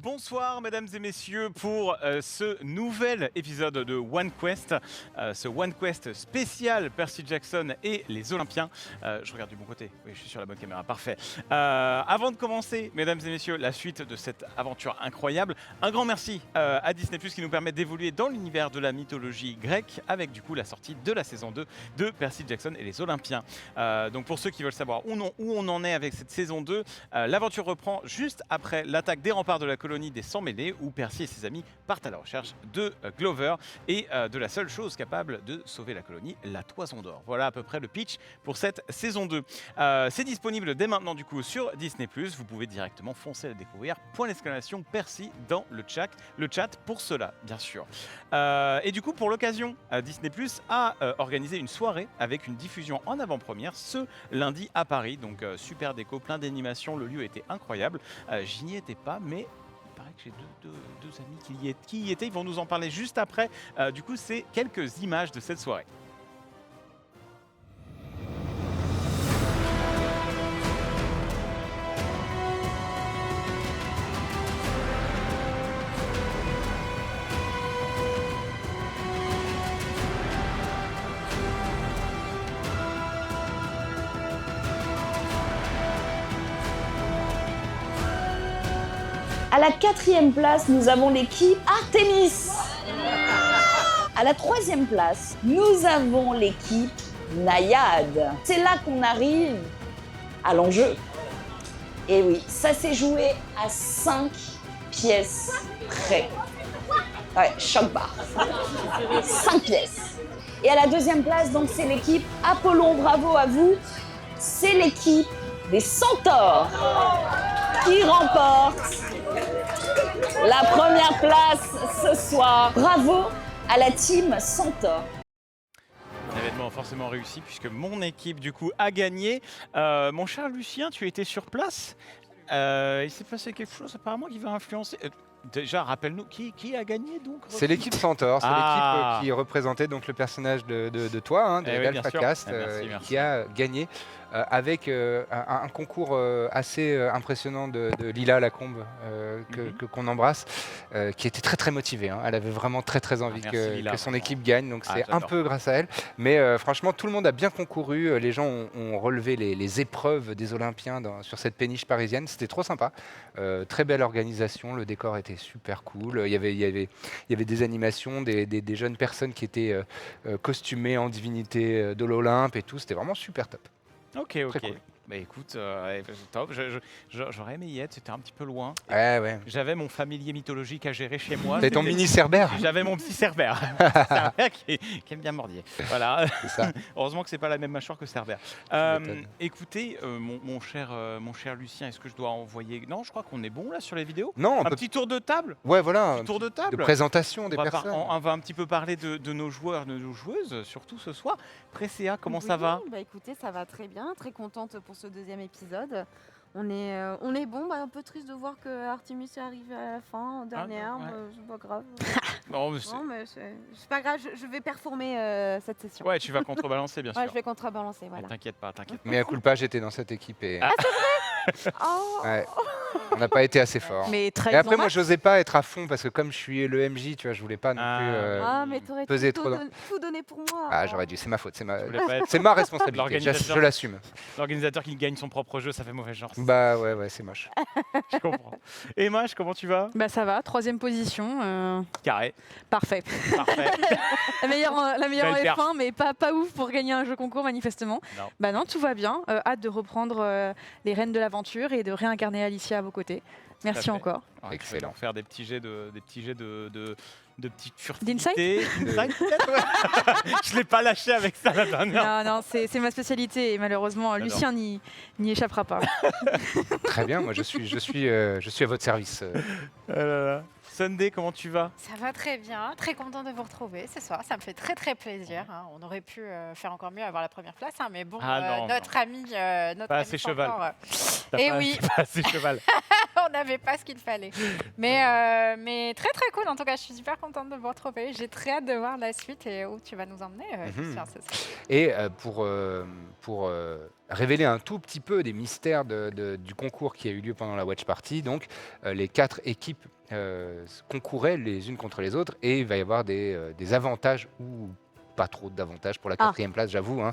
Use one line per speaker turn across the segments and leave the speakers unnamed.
Bonsoir mesdames et messieurs pour ce nouvel épisode de One Quest, ce One Quest spécial Percy Jackson et les Olympiens. Je regarde du bon côté, oui je suis sur la bonne caméra, parfait. Avant de commencer mesdames et messieurs la suite de cette aventure incroyable, un grand merci à Disney+ qui nous permet d'évoluer dans l'univers de la mythologie grecque avec du coup la sortie de la saison 2 de Percy Jackson et les Olympiens. Donc pour ceux qui veulent savoir où on en est avec cette saison 2, l'aventure reprend juste après l'attaque des remparts de la colonie des Sans-Mêlés où Percy et ses amis partent à la recherche de Glover et de la seule chose capable de sauver la colonie, la Toison d'Or. Voilà à peu près le pitch pour cette saison 2. C'est disponible dès maintenant du coup sur Disney+, vous pouvez directement foncer à la découvrir. Point d'exclamation Percy dans le chat pour cela bien sûr. Et du coup pour l'occasion, Disney+ a organisé une soirée avec une diffusion en avant-première ce lundi à Paris, donc super déco, plein d'animations, le lieu était incroyable. J'y n'y étais pas mais il paraît que j'ai deux amis qui y étaient, ils vont nous en parler juste après. Du coup, c'est quelques images de cette soirée.
À la 4e place, nous avons l'équipe Artemis. À la 3e place, nous avons l'équipe Naïade. C'est là qu'on arrive à l'enjeu. Et oui, ça s'est joué à 5 pièces près. Ouais, choc barre. 5 pièces. Et à la 2e place, donc c'est l'équipe Apollon, bravo à vous. C'est l'équipe des Centaures qui remporte la première place ce soir. Bravo à la team Centaure.
Un événement forcément réussi puisque mon équipe du coup a gagné. Mon cher Lucien, tu étais sur place. Il s'est passé quelque chose apparemment qui va influencer. Déjà, rappelle-nous qui a gagné donc.
C'est l'équipe Centaure, c'est l'équipe qui représentait donc le personnage de toi, de Galfa Cast, qui a gagné avec un concours assez impressionnant de Lila Lacombe qu'on embrasse, qui était très très motivée. Elle avait vraiment très envie que son équipe gagne, donc c'est un peu grâce à elle. Mais franchement, tout le monde a bien concouru. Les gens ont relevé les épreuves des Olympiens sur cette péniche parisienne. C'était trop sympa. Très belle organisation, le décor était super cool. Il y avait des animations, des jeunes personnes qui étaient costumées en divinité de l'Olympe et tout. C'était vraiment super top.
Ok.
Cool.
Bah écoute, top. J'aurais aimé y être, c'était un petit peu loin.
Ouais.
J'avais mon familier mythologique à gérer chez moi.
T'as ton mini Cerbère.
J'avais mon petit Cerbère. qui aime bien mordier. Voilà.
Ça.
Heureusement que c'est pas la même mâchoire que Cerbère. Écoutez, mon cher Lucien, est-ce que je dois envoyer... Non, je crois qu'on est bon là sur les vidéos.
Non,
petit tour de table.
Ouais, voilà.
Un petit tour de table.
De présentation des personnes.
On va un petit peu parler de nos joueurs, de nos joueuses, surtout ce soir. Presséa, comment ça va?
Bah écoutez, ça va très bien, très contente pour ce 2e épisode. On est bon, un peu triste de voir que Artemis est arrivé à la fin, en dernière, c'est pas grave.
Non,
mais c'est pas grave, je vais performer cette session.
Ouais, tu vas contrebalancer bien sûr.
Ouais, je vais contrebalancer, voilà.
T'inquiète pas.
Mais à culpa, j'étais dans cette équipe et...
Ah, c'est vrai. Oh.
Ouais. On n'a pas été assez fort.
Mais
et après, moi, j'osais pas être à fond parce que comme je suis le MJ, tu vois, je voulais pas non plus
mais t'aurais
peser
tout donné pour moi.
Ah, j'aurais dû, c'est ma faute, c'est ma responsabilité, je l'assume.
L'organisateur qui gagne son propre jeu, ça fait mauvais genre.
Bah ouais, c'est moche.
Je comprends. Et Maj, comment tu vas?
Bah ça va, 3e position.
Carré.
Parfait. la meilleure en F1, mais pas ouf pour gagner un jeu concours manifestement.
Non.
Bah non, tout va bien. Hâte de reprendre les rênes de l'aventure et de réincarner Alicia à vos côtés. Merci encore.
Excellent. Faire des petits jets de petites furtivités.
D'insight
Je l'ai pas lâché avec ça la dernière.
Non, c'est ma spécialité et malheureusement Lucien n'y échappera pas.
Très bien, moi je suis à votre service.
Sunday, comment tu vas?
Ça va très bien, très content de vous retrouver ce soir, ça me fait très plaisir. On aurait pu faire encore mieux, avoir la première place, mais bon, notre ami...
pas assez cheval.
Et oui,
pas assez cheval.
on on n'avait pas ce qu'il fallait. Mais très très cool. En tout cas, je suis super contente de vous retrouver. J'ai très hâte de voir la suite et où tu vas nous emmener. Christian, c'est ça.
Et pour révéler un tout petit peu des mystères du concours qui a eu lieu pendant la Watch Party, donc les 4 équipes concouraient les unes contre les autres et il va y avoir des avantages ou pas trop d'avantages pour la 4e place, j'avoue. Hein.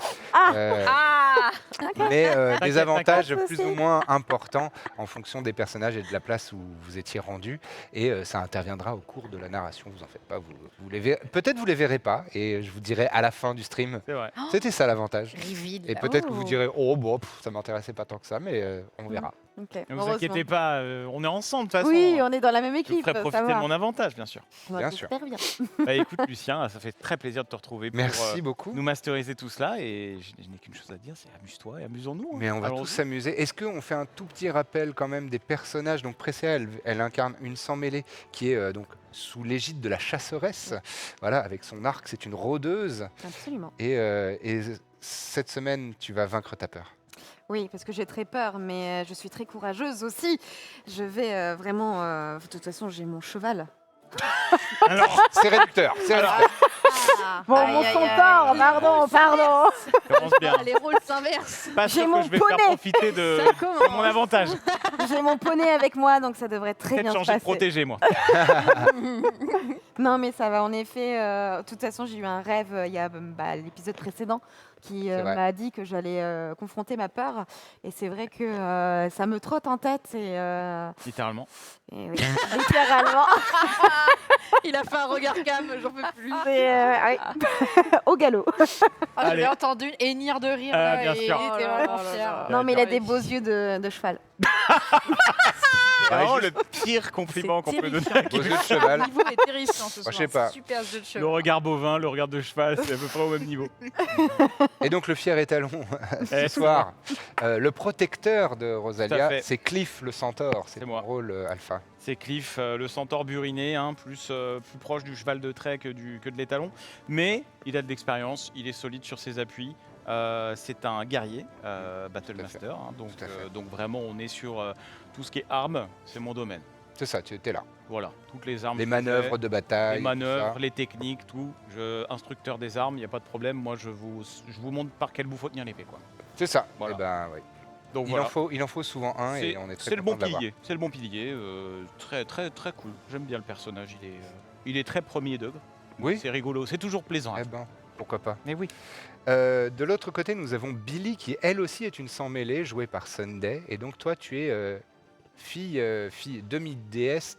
Mais des avantages plus ou moins importants en fonction des personnages et de la place où vous étiez rendu. Et ça interviendra au cours de la narration, vous en faites pas. Peut-être vous les verrez pas et je vous dirai à la fin du stream.
C'est vrai.
C'était ça l'avantage.
Reveal.
Et peut-être que vous direz, ça m'intéressait pas tant que ça, mais on verra.
Okay.
Ne vous inquiétez pas, on est ensemble de toute façon.
Oui, on est dans la même
Je vous
équipe.
ferai profiter de mon avantage, bien sûr.
Bien sûr.
Bien.
Bah, écoute, Lucien, ça fait très plaisir de te retrouver pour
Merci beaucoup.
nous masteriser tout cela. Et je n'ai qu'une chose à dire, c'est amuse-toi et amusons-nous.
Mais on va tous s'amuser. Est-ce qu'on fait un tout petit rappel quand même des personnages? Donc Presea, elle incarne une sans-mêlée qui est donc sous l'égide de la chasseresse. Voilà, avec son arc, c'est une rôdeuse.
Absolument.
Et cette semaine, tu vas vaincre ta peur.
Oui, parce que j'ai très peur, mais je suis très courageuse aussi. Je vais vraiment... de toute façon, j'ai mon cheval.
Alors,
c'est réducteur, c'est réducteur.
Mon centaure, pardon.
ça commence bien.
Les rôles s'inversent.
Pas sûr
J'ai
que
mon
je vais
poney.
faire profiter de mon avantage.
J'ai mon poney avec moi, donc ça devrait très
Peut-être
bien se
changer de
passer.
protéger, moi.
Non, mais ça va, en effet. De toute façon, j'ai eu un rêve il y a l'épisode précédent qui m'a dit que j'allais confronter ma peur. Et c'est vrai que ça me trotte en tête.
Littéralement.
Et oui, littéralement.
Il a fait un regard calme, j'en peux plus.
Au galop.
Allez.
J'avais entendu hennir de rire.
Ah,
là,
bien
et
sûr.
il était vraiment fier.
Non, mais il a des beaux yeux de cheval.
C'est vraiment le pire compliment qu'on peut donner à
Aux
quelqu'un.
yeux de cheval.
Le niveau est terrifiant ce
Moi,
soir.
je sais pas.
Super jeu de
Le
cheval.
regard bovin, le regard de cheval, c'est à peu près au même niveau.
Et donc le fier étalon ce
Eh,
soir, le protecteur de
Tout à
Rosalia,
fait.
c'est Cliff le centaure. C'est
C'est
mon
moi.
rôle alpha.
C'est Cliff, le centaure buriné, hein, plus proche du cheval de trait que de l'étalon. Mais il a de l'expérience, il est solide sur ses appuis. C'est un guerrier, Battle
Tout à
Master. Hein,
Tout à fait.
donc vraiment, on est sur tout ce qui est armes, c'est mon domaine.
C'est ça, tu étais là.
Voilà, toutes les armes.
Les
que
manœuvres
j'ai,
de bataille.
les
tout
manœuvres,
ça.
les techniques, tout. Instructeur des armes, il n'y a pas de problème. Moi, je vous montre par quel bout faut tenir l'épée, quoi.
C'est ça.
Voilà.
Eh ben, oui.
Donc
Il
voilà.
en faut souvent un et on est très
C'est le bon
content de l'avoir.
pilier. C'est le bon pilier. Très très très cool. J'aime bien le personnage. Il est très premier degré.
Oui.
C'est rigolo. C'est toujours plaisant.
Eh ben, pourquoi pas.
Mais oui.
De l'autre côté, nous avons Billy qui, elle aussi, est une sans-mêlée, jouée par Sunday. Et donc, toi, tu es fille demi-déesse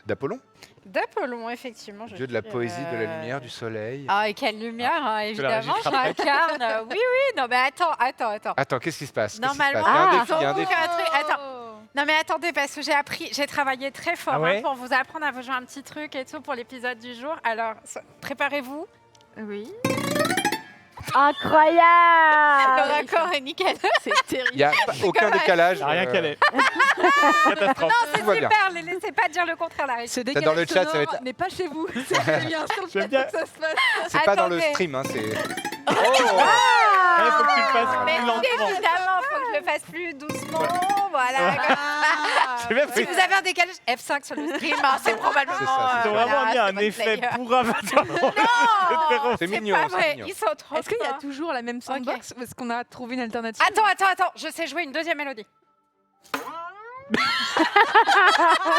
d'Apollon,
D'Apollon, effectivement.
dieu de la poésie, de la lumière, du soleil.
Ah, et quelle lumière, hein, évidemment,
régie frappée.
j'incarne. Oui, oui, non, mais attends.
Attends, qu'est-ce qui se passe? Qu'est-ce qui se
Normalement,
passe Il y a un défi, il y a un
donc,
défi.
un truc- attends. Non mais attendez, parce que j'ai travaillé très fort
Ah ouais
pour vous apprendre à vous jouer un petit truc et tout pour l'épisode du jour. Alors, préparez-vous.
Oui.
Le
Incroyable.
raccord est nickel.
C'est terrible.
Il n'y a aucun décalage.
Il n'y a rien qu'à l'être. Catastrophe.
C'est
Tout va bien.
super, les laissez pas dire le contraire là.
Ce
dans
décalage
le chat, ça va
sonore
être-
n'est pas chez vous. C'est bien sur le
J'aime
chat
bien.
que ça se passe.
C'est pas dans le
Attendez.
stream, hein, c'est.
Il faut que tu le fasses
Mais
plus lentement.
évidemment, faut que je le fasse plus doucement. Voilà.
J'ai même
Si
fait.
vous avez un décalage F5 sur le stream, hein, c'est probablement.
C'est ça, c'est
Ils ont
ça.
vraiment mis
c'est
un
votre
effet
player.
pour Avatar.
Non,
C'est mignon,
pas
c'est
vrai.
mignon.
Ils sont trop.
Est-ce qu'il y a
forts.
toujours la même soundbox ou est-ce qu'on a trouvé une alternative?
Attends, je sais jouer une deuxième mélodie.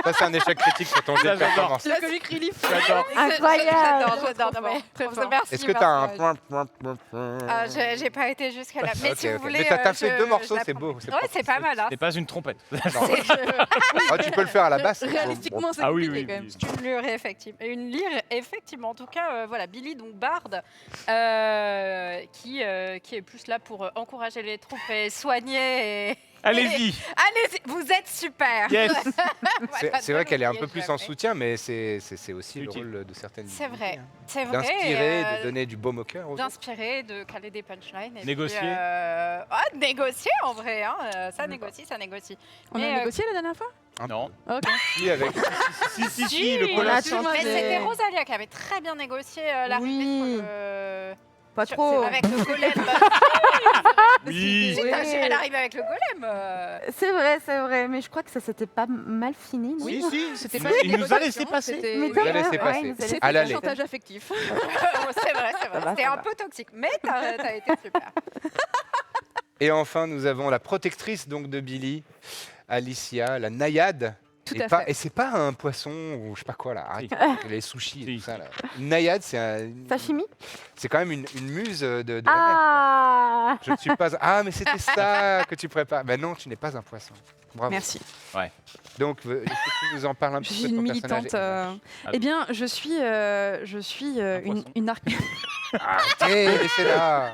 Ça, c'est un échec critique sur ton jeu de
J'adore.
performance.
Le comic relief.
J'adore.
Incroyable.
J'adore. Non, mais
Très fort.
merci.
Est-ce que tu as un
merci.
point
Ah, j'ai pas été jusqu'à là. Mais
Ok,
si vous
ok.
voulez.
Mais t'as fait deux morceaux,
je
c'est
l'apprends.
beau.
Ouais, c'est pas mal. Hein.
C'est pas une trompette.
Ah, tu peux le faire à la basse.
Réalistiquement, c'est
Ah oui,
compliqué
oui.
quand même.
oui.
Une lyre, effectivement. Une lyre, effectivement. En tout cas, voilà, Billy, donc barde, qui est plus là pour encourager les troupes et soigner.
Allez-y.
Allez, vous êtes super.
Yes.
C'est vrai qu'elle est un peu
Oubliez
plus en
jamais.
soutien, mais c'est aussi le
Utile.
rôle de certaines
C'est
divinités,
vrai,
hein.
c'est vrai.
D'inspirer, de donner du baume au cœur. aux autres.
D'inspirer, de caler des punchlines. et
Négocier.
puis, de négocier en vrai. Hein, ça négocie.
On
Mais,
a négocié la dernière fois?
Un
Non.
Ok.
petit avec.
Si, le
on
colosse.
a
Mais
chanté.
c'était Rosalia qui avait très bien négocié l'arrivée
Oui.
sur le...
Pas trop.
Avec le golem.
Oui.
Elle arrive avec le golem.
C'est vrai, mais je crois que ça s'était pas mal fini. Non
Si,
C'était
il nous a laissé passer.
Mais
Vous la laissez passer.
il nous a laissé
C'était
À
un
l'aller.
chantage affectif.
C'est vrai.
va,
C'était
ça
un
va.
peu toxique, mais t'as été super.
Et enfin, nous avons la protectrice donc de Billy, Alicia, la naïade.
Tout
Et
à
pas-
fait.
Et c'est pas un poisson ou je sais pas quoi là, arrête, les sushis et
Si.
tout ça là. Une naïade,
Sashimi.
c'est quand même une muse de la mer.
Ah.
Je ne suis pas. Ah, mais c'était ça que tu prépares. Ben non, tu n'es pas un poisson. Bravo.
Merci.
Donc, est-ce que tu nous en parles un
Je
petit
suis
peu de
une
ton personnage
militante. Eh bien, je suis
poisson.
une arc.
Hé, laissez-la.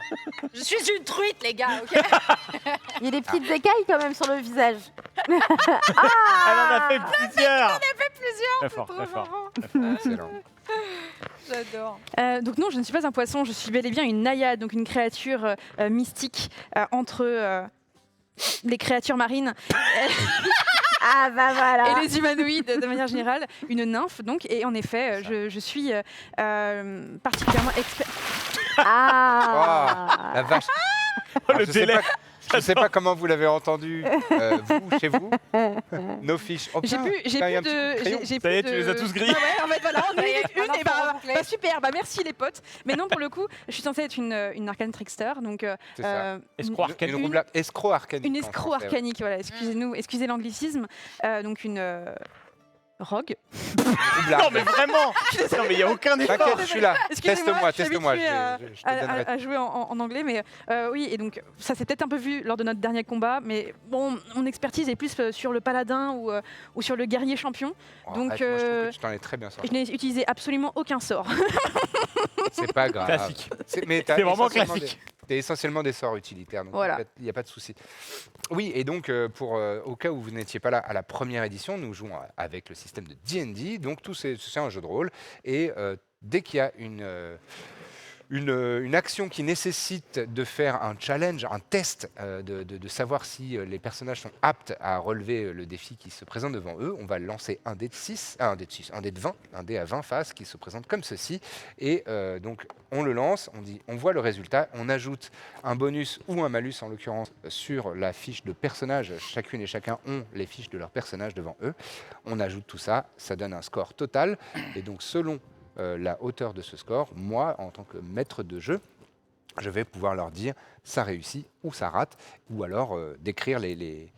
Je suis une truite, les gars, ok.
Il y a des petites écailles quand même sur le visage.
Elle en a fait plusieurs. Très fort, très fort.
Excellent.
J'adore.
Donc non, je ne suis pas un poisson, je suis bel et bien une naïade, donc une créature mystique entre les créatures marines
Ah bah voilà.
et les humanoïdes de manière générale, une nymphe donc, et en effet, je suis particulièrement expert.
Ah.
La vache.
Oh,
Alors,
le délai.
Je ne sais pas comment vous l'avez entendu, vous, chez vous. Nos fiches. Oh,
J'ai
putain,
plus, j'ai
putain, il y a
plus
un petit coup de
de.
crayon.
j'ai
Ça y est,
plus
tu
de-
les as tous grillés.
Ouais, en fait, voilà, on
Ça y est,
est une,
maintenant,
et
faut
bah,
reboucler.
bah, super, bah merci les potes. Mais non, pour le coup, je suis censée être une arcane trickster, donc
C'est ça.
Escroc arcanique.
Escroc arcanique.
une
en
escroc
français, ouais.
arcanique, voilà, excusez l'anglicisme. Donc une rogue.
Roublard.
Non, mais vraiment. Non, mais il n'y a aucun effort.
T'inquiète, je suis là.
Excusez-moi,
Teste-moi.
je suis habituée
Je te donnerai.
à jouer en anglais, mais oui, et donc ça s'est peut-être un peu vu lors de notre dernier combat, mais bon, mon expertise est plus sur le paladin ou sur le guerrier champion.
Oh,
donc,
arrête, moi, je trouve que tu t'en es très bien sorti.
Je n'ai utilisé absolument aucun sort.
C'est pas grave.
Classique.
Mais t'as
C'est vraiment
essentiellement
classique.
T'as essentiellement des sorts utilitaires, donc
Voilà.
il n'y a pas de souci. Oui, et donc au cas où vous n'étiez pas là à la première édition, nous jouons avec le système de D&D, donc c'est un jeu de rôle, et dès qu'il y a une action qui nécessite de faire un challenge, un test, de savoir si les personnages sont aptes à relever le défi qui se présente devant eux, on va lancer un dé de 6, un dé de 20, un dé à 20 faces qui se présente comme ceci. Et donc on le lance, on voit le résultat, on ajoute un bonus ou un malus en l'occurrence sur la fiche de personnage. Chacune et chacun ont les fiches de leur personnage devant eux. On ajoute tout ça, ça donne un score total. Et donc selon la hauteur de ce score, moi, en tant que maître de jeu, je vais pouvoir leur dire ça réussit ou ça rate, ou alors décrire les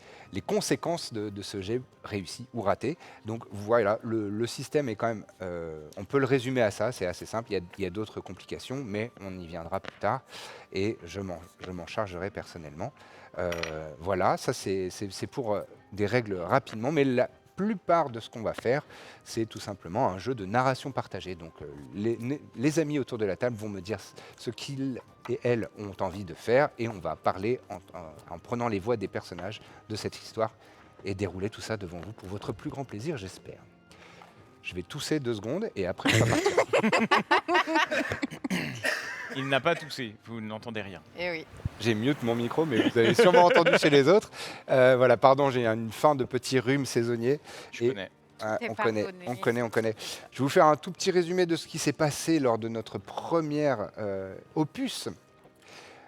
conséquences de ce jet réussi ou raté. Donc voilà, le système est quand même, on peut le résumer à ça, c'est assez simple, il y a d'autres complications, mais on y viendra plus tard, et je m'en chargerai personnellement. Voilà, ça c'est pour des règles rapidement, mais la plupart de ce qu'on va faire, c'est tout simplement un jeu de narration partagée. Donc les amis autour de la table vont me dire ce qu'ils et elles ont envie de faire, et on va parler en prenant les voix des personnages de cette histoire et dérouler tout ça devant vous pour votre plus grand plaisir, j'espère. Je vais tousser 2 secondes et après on va partir.
Il n'a pas toussé, vous n'entendez rien.
Eh oui.
J'ai mute mon micro, mais vous avez sûrement entendu chez les autres. Voilà, pardon, j'ai une fin de petit rhume saisonnier.
Je
Et-
connais.
T'es
on
pardonné.
connaît. Je vais vous faire un tout petit résumé de ce qui s'est passé lors de notre première opus.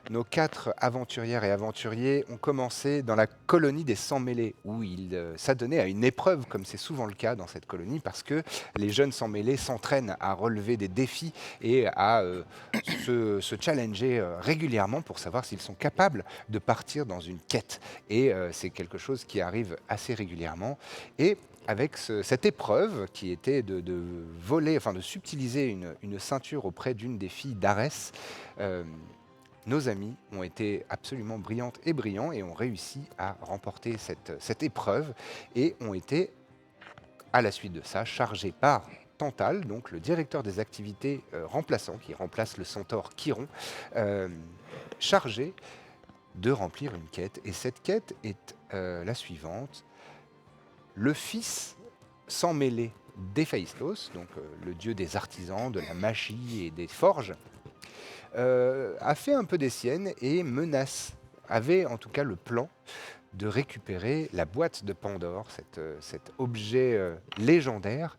Nos 4 aventurières et aventuriers ont commencé dans la colonie des Sans-Mêlés, où ils s'adonnaient à une épreuve, comme c'est souvent le cas dans cette colonie, parce que les jeunes Sans-Mêlés s'entraînent à relever des défis et à se challenger régulièrement pour savoir s'ils sont capables de partir dans une quête. Et c'est quelque chose qui arrive assez régulièrement. Et avec cette épreuve qui était de voler, enfin de subtiliser une ceinture auprès d'une des filles d'Arès, nos amis ont été absolument brillantes et brillants et ont réussi à remporter cette épreuve et ont été, à la suite de ça, chargés par Tantal, donc le directeur des activités remplaçant, qui remplace le centaure Chiron, chargé de remplir une quête. Et cette quête est la suivante. Le fils sans mêler d'Héphaïstos, donc le dieu des artisans, de la magie et des forges, a fait un peu des siennes et avait en tout cas le plan de récupérer la boîte de Pandore, cet objet légendaire,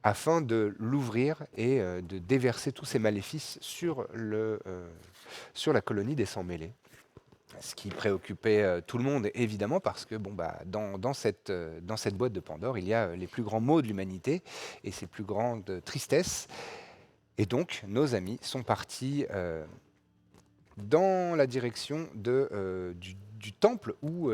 afin de l'ouvrir et de déverser tous ses maléfices sur la colonie des Sans-Mêlés. Ce qui préoccupait tout le monde, évidemment, parce que dans cette boîte de Pandore, il y a les plus grands maux de l'humanité et ses plus grandes tristesses. Et donc, nos amis sont partis dans la direction du temple où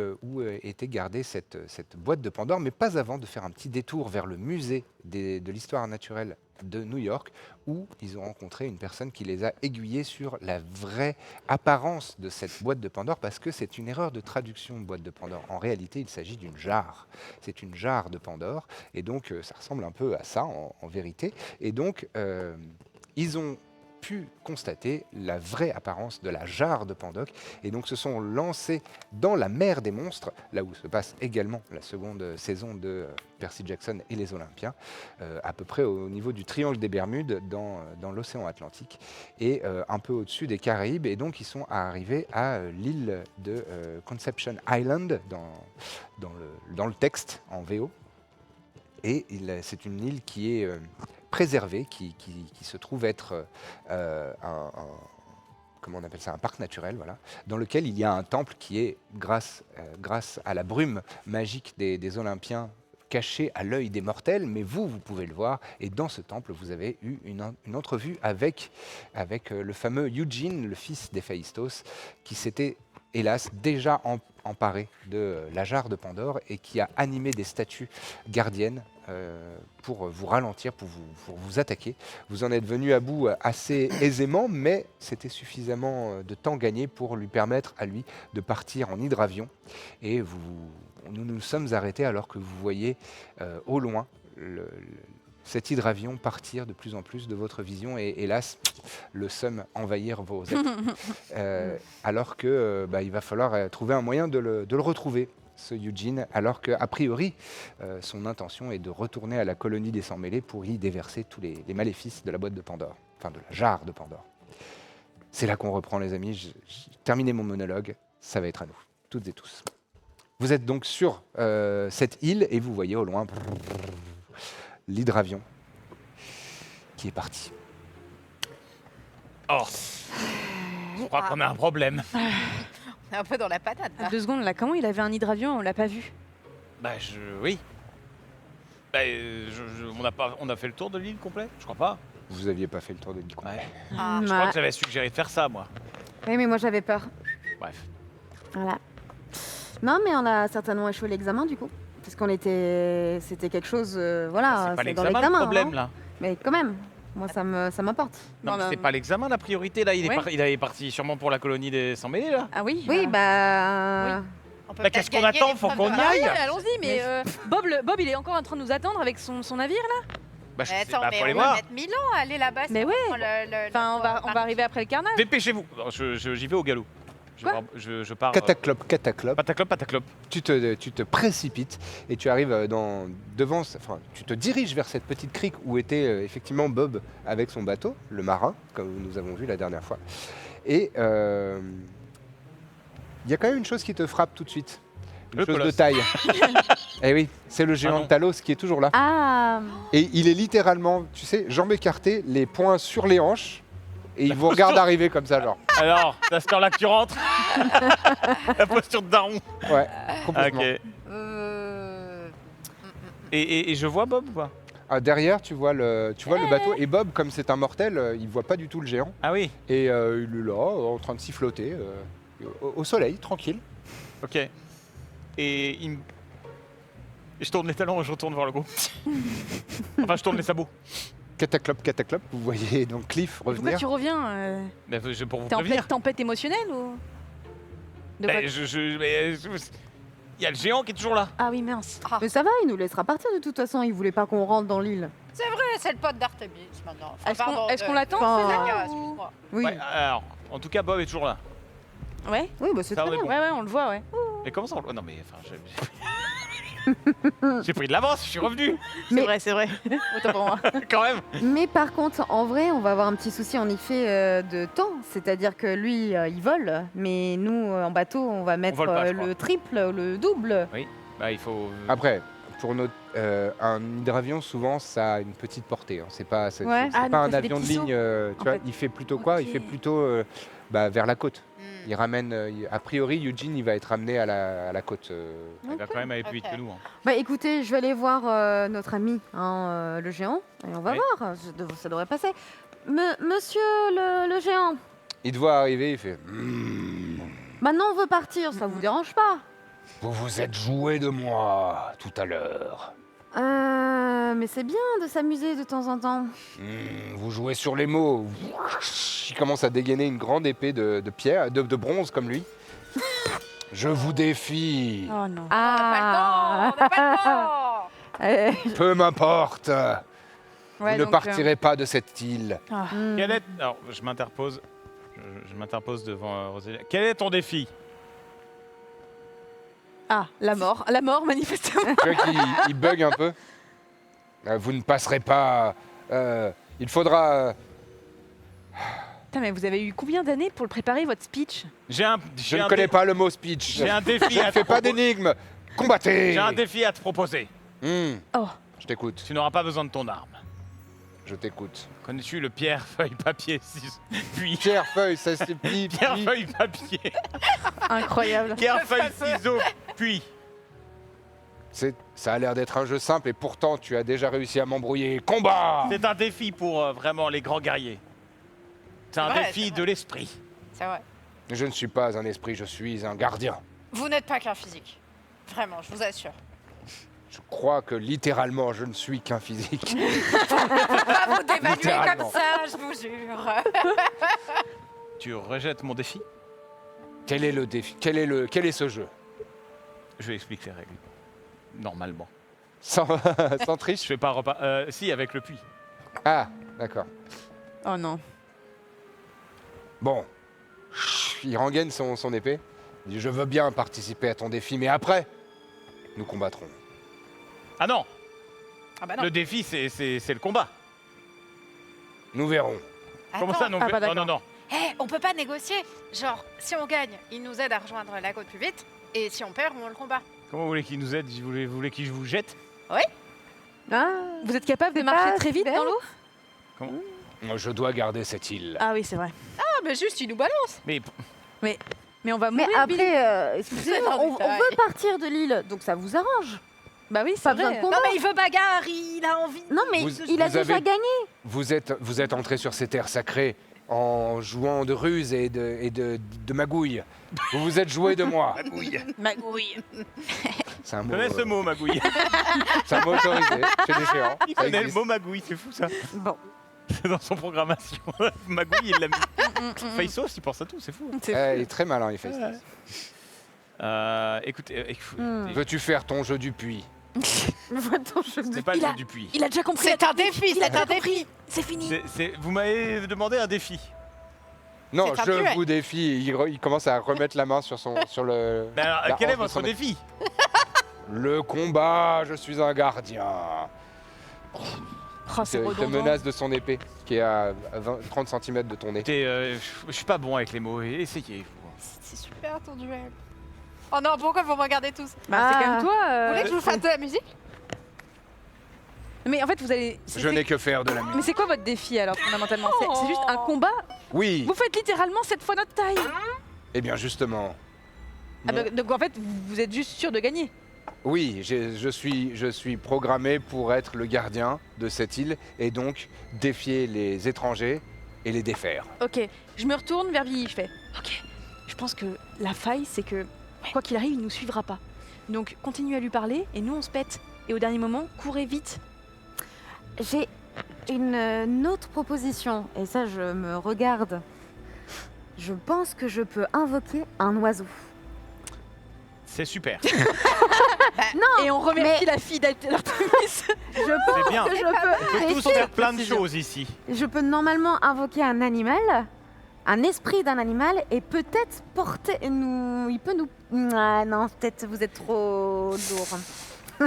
était gardée cette boîte de Pandore, mais pas avant de faire un petit détour vers le musée de l'histoire naturelle de New York, où ils ont rencontré une personne qui les a aiguillés sur la vraie apparence de cette boîte de Pandore, parce que c'est une erreur de traduction, boîte de Pandore. En réalité, il s'agit d'une jarre. C'est une jarre de Pandore, et donc ça ressemble un peu à ça, en vérité. Et donc, ils ont pu constater la vraie apparence de la jarre de Pandore, et donc se sont lancés dans la mer des monstres, là où se passe également la seconde saison de Percy Jackson et les Olympiens, à peu près au niveau du triangle des Bermudes dans l'océan Atlantique, et un peu au-dessus des Caraïbes, et donc ils sont arrivés à l'île de Conception Island dans le texte en VO, et c'est une île qui est préservé, qui se trouve être comment on appelle ça, un parc naturel, voilà, dans lequel il y a un temple qui est, grâce à la brume magique des Olympiens, caché à l'œil des mortels, mais vous pouvez le voir. Et dans ce temple, vous avez eu une entrevue avec le fameux Eugene, le fils d'Héphaïstos, qui s'était hélas déjà emparé de la jarre de Pandore et qui a animé des statues gardiennes pour vous ralentir, pour vous attaquer. Vous en êtes venu à bout assez aisément, mais c'était suffisamment de temps gagné pour lui permettre à lui de partir en hydravion. Et nous nous sommes arrêtés alors que vous voyez au loin cet hydravion partir de plus en plus de votre vision et hélas, le seum envahir vos êtres. Alors que il va falloir trouver un moyen de le retrouver, ce Eugene, alors qu'a priori, son intention est de retourner à la colonie des Sans-Mêlés pour y déverser tous les maléfices de la boîte de Pandore, enfin de la jarre de Pandore. C'est là qu'on reprend, les amis. J'ai terminé mon monologue, ça va être à nous, toutes et tous. Vous êtes donc sur cette île et vous voyez au loin l'hydravion qui est parti.
Oh, je crois qu'on a un problème.
On est un peu dans la patate. Là.
2 secondes, là, comment il avait un hydravion, on l'a pas vu?
Oui. On a fait le tour de l'île complet? Je crois pas.
Vous aviez pas fait le tour de l'île complet.
Ouais. Je crois que j'avais suggéré de faire ça, moi.
Oui, mais moi j'avais peur.
Bref.
Voilà. Non, mais on a certainement échoué l'examen du coup. Parce c'était quelque chose, voilà,
c'est pas
c'est dans
l'examen
l'examen.
le problème,
hein.
là.
Mais quand même, moi ça m'importe.
Non, mais c'est pas l'examen, la priorité, là. Il est parti sûrement pour la colonie des Sans-Mêlés, là.
Ah oui?
Oui, bah...
Bah, qu'est-ce qu'on attend? Faut qu'on y aille.
Allons-y, mais Bob, il est encore en train de nous attendre avec son navire, là?
Bah, je sais
attends,
pas,
mais
faut aller
on va
voir.
mettre 1000 ans à aller là-bas.
Mais ouais.
Enfin,
On va arriver après le carnage.
Dépêchez-vous. J'y vais au galop. Je pars.
Cataclope.
Pataclope.
Tu te précipites et tu arrives tu te diriges vers cette petite crique où était effectivement Bob avec son bateau, le marin, comme nous avons vu la dernière fois. Et il y a quand même une chose qui te frappe tout de suite. Une chose de taille. Eh oui, c'est le géant de Talos qui est toujours là.
Ah.
Et il est littéralement, tu sais, jambes écartées, les poings sur les hanches. Et il vous regarde arriver comme ça, genre.
Alors, c'est à cette heure-là que tu rentres. La posture de daron.
Ouais, complètement.
Ok. Et je vois Bob ou pas?
Derrière, tu vois le bateau. Et Bob, comme c'est un mortel, il voit pas du tout le géant.
Ah oui.
Et il est là, en train de siffloter, au soleil, tranquille.
Ok. Et je tourne les talons et je retourne voir le groupe. Enfin, je tourne les sabots.
Cataclope, vous voyez donc Cliff
Pourquoi
revenir.
tu reviens
Pour vous
T'es en
prévenir.
pleine tempête émotionnelle ou De quoi
il y a le géant qui est toujours là.
Ah oui, mince.
Mais ça va, il nous laissera partir de toute façon, il voulait pas qu'on rentre dans l'île.
C'est vrai, c'est le pote d'Artemis maintenant.
Est-ce qu'on l'attend
Zacharias,
ou...
excuse-moi.
Oui,
Ouais, alors, en tout cas, Bob est toujours là.
Ouais.
oui bah c'est
Ça,
très
on est
bien.
bon.
Ouais, on le voit, ouais.
Mais comment ça on le... Non mais enfin, j'ai pris de l'avance, je suis revenu.
C'est vrai. Autant pour moi.
Quand même.
Mais par contre, en vrai, on va avoir un petit souci en effet de temps. C'est-à-dire que lui, il vole, mais nous, en bateau, on va mettre
vole pas, je crois.
le triple, le double.
Bah il faut...
Après, pour notre un hydravion, souvent, ça a une petite portée. Hein. C'est pas
Ouais.
pas
donc
un
c'est des
avion de
petits
ligne. Tu vois,
fait.
il fait plutôt quoi? Il
Ok.
fait plutôt vers la côte. Il ramène. A priori, Eugene, il va être ramené à la côte.
Il va quand même aller plus vite
Ok.
que nous. Hein.
Bah écoutez, je vais aller voir notre ami, le géant, et on va
Oui.
voir, ça devrait passer. Monsieur le géant,
Il te voit arriver, il fait.
maintenant on veut partir, ça vous dérange pas?
Vous vous êtes joué de moi tout à l'heure.
Mais c'est bien de s'amuser de temps en temps.
Vous jouez sur les mots. Il commence à dégainer une grande épée de pierre, de bronze comme lui. Je vous défie.
Oh non.
On n'a pas le temps.
Euh,
Peu m'importe.
Ouais,
Vous ne
donc,
partirez pas de cette île.
hmm.
Quel est... Alors, je m'interpose. Je m'interpose devant Rosélia. Quel est ton défi?
Ah, la mort, manifestement.
Tu vois qu'il bug un peu. Vous ne passerez pas. Il faudra.
Putain, mais vous avez eu combien d'années pour le préparer, votre speech?
J'ai un...
Je ne connais pas le mot speech.
J'ai un défi
Je
à
ne
te
fais pas
proposer.
d'énigmes. Combattez.
J'ai un défi à te proposer.
Oh,
Je t'écoute.
Tu n'auras pas besoin de ton arme.
Je t'écoute.
Connais-tu le pierre, feuille, papier, ciseaux, puis
Pierre, feuille, ça se plie.
pierre, feuille, papier,
incroyable.
pierre, feuille, ciseaux, puis.
Ça a l'air d'être un jeu simple et pourtant tu as déjà réussi à m'embrouiller. Combat.
C'est un défi pour vraiment les grands guerriers. C'est un
vrai,
défi
c'est
de
vrai.
l'esprit.
C'est vrai.
Je ne suis pas un esprit, je suis un gardien.
Vous n'êtes pas qu'un physique. Vraiment, je vous assure.
Je crois que littéralement je ne suis qu'un physique.
Pas vous dévaluer
Littéralement.
comme ça, je vous jure.
Tu rejettes mon défi?
Quel est le défi? Quel est ce jeu?
Je vais expliquer les règles. Normalement.
Sans
Je
triche?
fais pas repas. Si, avec le puits.
Ah, d'accord.
Oh non.
Bon. Il rengaine son épée. Il dit, je veux bien participer à ton défi, mais après, nous combattrons.
Ah non,
Ah bah non.
le défi, c'est le combat.
Nous verrons.
Comment
Attends.
ça, non,
Ah, bah,
non, non, non.
Eh, on peut pas négocier. Genre, si on gagne, il nous aide à rejoindre la côte plus vite. Et si on perd, on le combat.
Comment vous voulez qu'il nous aide? Vous voulez qu'il vous jette?
Ah,
Vous êtes capable de
C'est
marcher
pas
très vite
belle.
dans l'eau?
Je dois garder cette île.
Ah oui, c'est vrai.
Ah, mais juste, il nous balance.
Mais
Mais on va
mais
mourir, Billy.
après, excusez-moi,
C'est un
on
détail.
veut partir de l'île, donc ça vous arrange.
Bah oui, c'est
Pas besoin
vrai.
de combat.
Non, mais il veut bagarre, il a envie.
Non, mais
Vous-
il a
vous
déjà
avez-
gagné.
Vous êtes entré sur ces terres sacrées en jouant de ruse et de magouille. Vous vous êtes joué de moi.
Magouille.
C'est un
je
mot,
connais ce mot, magouille.
c'est un mot autorisé chez les géants.
Il
Ça
connaît le
existe.
mot magouille, c'est fou ça.
Bon.
C'est dans son programmation. Magouille, il l'a mis. Faceos, il pense à tout, c'est fou.
C'est
Il est très malin, il fait ça.
Écoutez,
Veux-tu faire ton jeu du puits?
c'est pas le
Il a-
jeu du puits.
Il a déjà compris.
C'est un défi,
Il a
c'est
déjà
un défi.
compris. C'est fini.
Vous m'avez demandé un défi.
Non,
C'est un
je
duel.
vous défie. Il commence à remettre la main sur le.
Ben alors,
La
quel est
hanche de
votre
son
défi?
Le combat, je suis un gardien.
Oh,
Il
c'est
te
redondant.
menace de son épée, qui est à 30 cm de ton nez.
Écoutez, je suis pas bon avec les mots. Essayez.
C'est super ton duel. Oh non, pourquoi vous me regardez tous?
Bah, c'est
Ah.
comme toi.
Vous voulez que je vous fasse de la musique?
Mais en fait, vous allez.
Je n'ai que faire de la
Mais
musique.
c'est quoi votre défi alors fondamentalement? C'est juste un combat.
Oui,
Vous faites littéralement 7 fois notre taille.
eh bien justement.
Ah bah, donc en fait, vous êtes juste sûr de gagner.
Oui, je suis programmé pour être le gardien de cette île et donc défier les étrangers et les défaire.
Ok, je me retourne vers Billy, je fais ok, je pense que la faille c'est que quoi qu'il arrive il nous suivra pas. Donc continue à lui parler et nous on se pète. Et au dernier moment, courez vite.
J'ai une autre proposition, et ça je me regarde. Je pense que je peux invoquer un oiseau.
C'est super.
Et on remercie la fille d'Artemis.
Je pense
C'est bien.
que je
On
peux...
peut tous faire plein de choses ici.
Je peux normalement invoquer un animal, un esprit d'un animal, et peut-être porter... Il peut nous... Ah non, peut-être vous êtes trop lourd.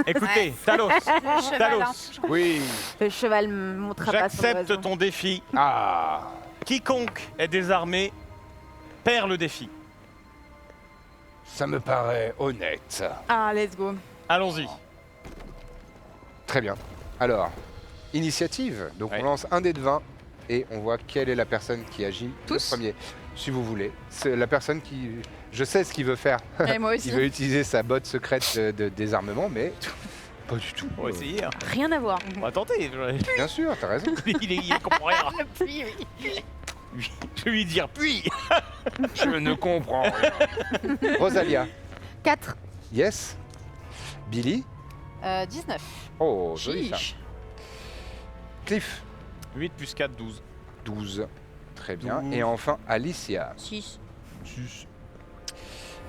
Écoutez, Talos,
Le cheval,
Talos,
hein.
Oui.
Le cheval me montera pas son oiseau.
j'accepte ton défi.
Ah,
Quiconque est désarmé perd le défi.
ça me paraît honnête.
Ah, let's go.
Allons-y.
Très bien. Alors, initiative. Donc on lance un dé de 20 et on voit quelle est la personne qui agit le premier. Si vous voulez. C'est la personne qui... Je sais ce qu'il veut faire.
Et moi aussi.
Il veut utiliser sa botte secrète de désarmement, mais pas du tout.
On va essayer. Hein.
Rien à voir.
On va tenter.
Bien sûr, t'as raison.
il comprend rien.
Le puits, oui.
Je vais lui dire puis.
Je ne comprends rien. Rosalia.
4.
Yes. Billy.
19.
Oh, joli ça.
Chiche.
Cliff.
8 plus 4, 12.
12. Très bien.
12.
Et enfin, Alicia.
6.
6.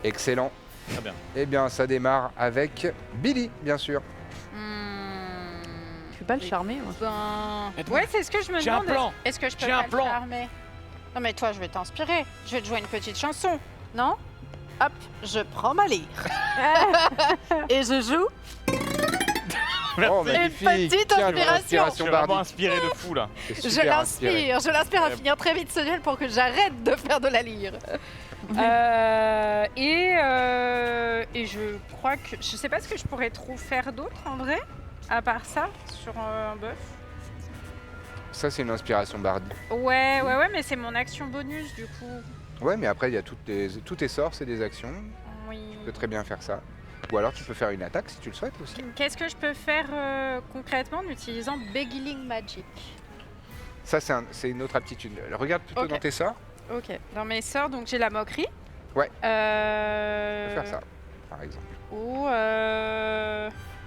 Excellent.
Très bien.
Eh bien, ça démarre avec Billy, bien sûr.
Tu peux pas le charmer, moi.
Ouais, c'est ce que je me
J'ai un
demande.
plan.
Est-ce que je peux
J'ai
pas
un
le
plan.
charmer? Non mais toi, je vais t'inspirer. Je vais te jouer une petite chanson, non? Hop, je prends ma lyre. Et je joue.
Oh, magnifique.
petite
Tiens,
inspiration.
Je suis
bardique.
vraiment inspiré de fou là.
C'est
Je
super inspiré.
l'inspire à finir très vite ce duel pour que j'arrête de faire de la lyre. Et je crois que... Je sais pas ce que je pourrais trop faire d'autre en vrai, à part ça, sur un buff.
Ça, c'est une inspiration bardique.
Ouais, mais c'est mon action bonus du coup.
Ouais, mais après, il y a tous tes sorts, c'est des actions.
Oui.
Tu peux très bien faire ça. Ou alors, tu peux faire une attaque si tu le souhaites aussi.
Qu'est-ce que je peux faire concrètement en utilisant Beguiling Magic?
Ça, c'est une autre aptitude. Regarde plutôt
Ok.
dans tes sorts.
Ok, dans mes sorts, donc j'ai la moquerie.
Ouais. Tu peux
Euh...
faire ça, par exemple.
Ou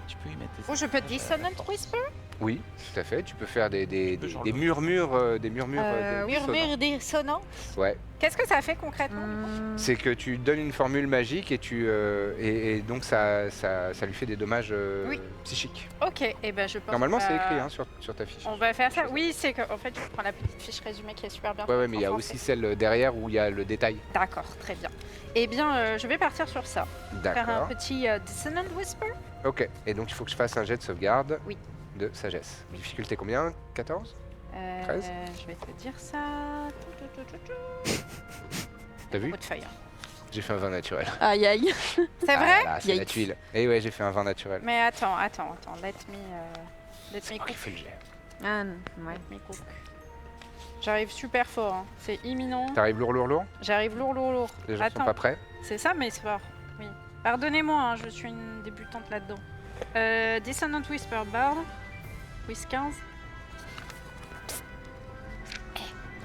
Tu peux y mettre tes...
oh, je peux Dissonant Whisper?
Oui, tout à fait. Tu peux faire des
genre
des
le-
murmures,
Murmure dissonant.
Ouais.
Qu'est-ce que ça fait concrètement?
C'est que tu donnes une formule magique et et donc ça lui fait des dommages
Oui.
psychiques.
Ok, et ben je pense.
Normalement,
qu'on
c'est
va-
écrit hein, sur ta fiche.
On va faire ça. Oui, c'est que en fait, je prends la petite fiche résumée qui est super bien.
Ouais,
faite
mais
en
il y a
français.
aussi celle derrière où il y a le détail.
D'accord, très bien. Eh bien, je vais partir sur ça. Faire un
D'accord.
petit Dissonant Whisper.
Ok. Et donc, il faut que je fasse un jet de sauvegarde
Oui.
de sagesse. Difficulté combien 14 13.
Je vais te dire ça.
T'as vu
Beaucoup de feuilles. hein.
J'ai fait un vin naturel.
Aïe aïe.
C'est vrai?
Ah, c'est la
Yikes.
tuile. Et ouais, j'ai fait un vin naturel.
Mais attends. Let
C'est
me
moi qui
cook.
fais le jet.
Ah, non, ouais.
Let me cook. J'arrive super fort. hein. C'est imminent.
T'arrives lourd.
J'arrive lourd.
Les gens sont
Attends.
pas prêts.
C'est ça, mais c'est fort. Oui. Pardonnez-moi, hein, je suis une débutante là-dedans. Dissonant Whisper Bard. Whis 15.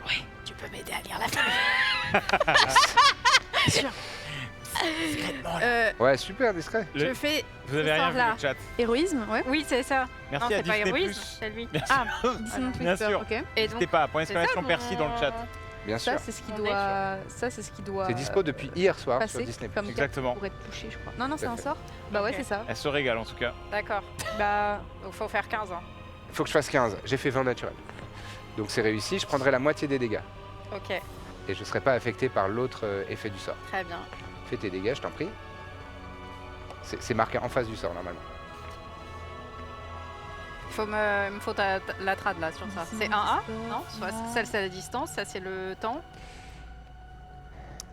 Ouais, tu peux m'aider à lire la feuille.
Ouais, super discret.
Je fais.
Vous avez
ce
rien vu
sort-là.
le chat.
Héroïsme, ouais.
Oui, c'est ça.
Merci
non,
à
c'est pas
Disney+.
héroïsme, c'est lui.
Merci.
Ah,
Dissonant
Bien
Whisper,
sûr.
ok.
et donc.
N'hésitez pas, point
c'est
d'exclamation
ça,
Percy dans le chat.
Bien sûr.
Ça, c'est ce qui
On
doit. Ça, c'est ce qui doit.
C'est dispo depuis hier soir sur
passer
Disney+.
comme
Exactement.
pour être touché, je crois. Non, c'est
Tout à
un
fait.
sort. Bah ouais,
Ok.
c'est ça.
Elle se régale en tout cas.
D'accord.
Bah.
Donc, faut faire 15 ans.
Il faut que je fasse 15. J'ai fait 20 naturel. Donc c'est réussi. Je prendrai la moitié des dégâts.
Ok,
Et je ne serai pas affecté par l'autre effet du sort.
très bien.
Fais tes dégâts, je t'en prie. C'est marqué en face du sort normalement.
Il me faut la trad là sur ça. C'est 1A, non? Soit celle c'est la distance, ça c'est le temps.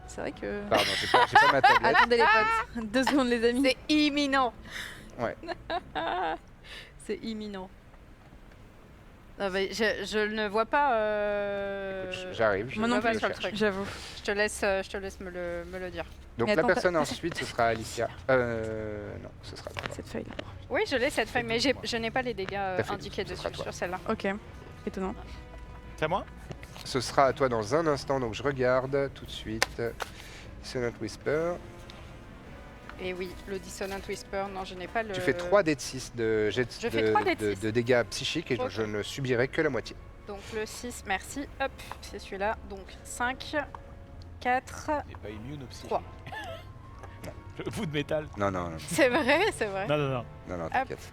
C'est vrai que.
Pardon, j'ai pas ma tablette.
Attendez les potes. 2 secondes, les amis.
C'est imminent.
Ouais.
C'est imminent. Non, mais je ne vois pas.
Écoute, J'arrive.
Moi non
je
plus,
le
sur le
cherche.
truc.
J'avoue.
Je te laisse me le dire.
Donc
Mais
la
attends,
personne ensuite, ce sera Alicia. Non, ce sera toi.
Cette feuille là.
Oui, je l'ai cette feuille, mais je n'ai pas les dégâts
T'as fait
indiqués
tout, ce
dessus
sera toi.
sur celle-là.
Ok. Étonnant.
C'est à moi?
Ce sera à toi dans un instant, donc je regarde tout de suite. Dissonant Whisper.
Et oui, le Dissonant Whisper, non, je n'ai pas le.
Tu fais 3 dés de 6 de, jet
Je fais 3 dés de 6.
de dégâts psychiques et
Ok.
je ne subirai que la moitié.
Donc le 6, merci. Hop, c'est celui-là. Donc 5, 4.
Et pas immune au psy.
3.
Le bout de métal.
Non, non, non,
C'est vrai, c'est vrai.
Non.
non, t'inquiète.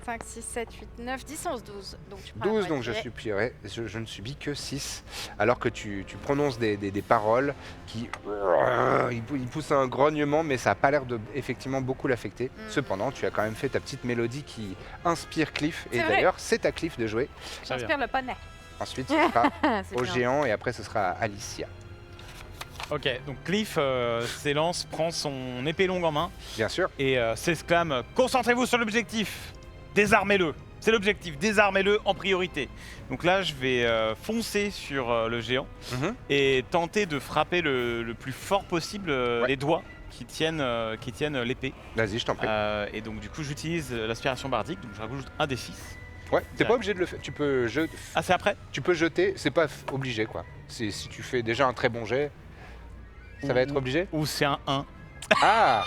5, 6, 7, 8, 9, 10, 11, 12. Donc tu prends
12,
la
donc je
moitié.
je ne subis que 6. Alors que tu prononces des paroles qui... Il pousse un grognement, mais ça n'a pas l'air de effectivement beaucoup l'affecter. Cependant, tu as quand même fait ta petite mélodie qui inspire Cliff. Et
C'est vrai.
d'ailleurs, c'est à Cliff de jouer.
J'inspire le poney.
Ensuite, ce sera
C'est
au
bien.
géant et après, ce sera à Alicia.
Ok, donc Cliff s'élance, prend son épée longue en main
Bien sûr.
et s'exclame « Concentrez-vous sur l'objectif !» désarmez-le. C'est l'objectif, désarmez-le en priorité. Donc là, je vais foncer sur le géant et tenter de frapper le plus fort possible les doigts qui tiennent l'épée.
Vas-y, je t'en prie.
Et donc du coup, j'utilise l'aspiration bardique, donc je rajoute un des 6.
Ouais, t'es pas obligé de le faire. Tu peux jeter.
Ah, c'est après?
Tu peux jeter, c'est pas obligé quoi. Si tu fais déjà un très bon jet, ça va être obligé?
Ou c'est un 1.
Ah.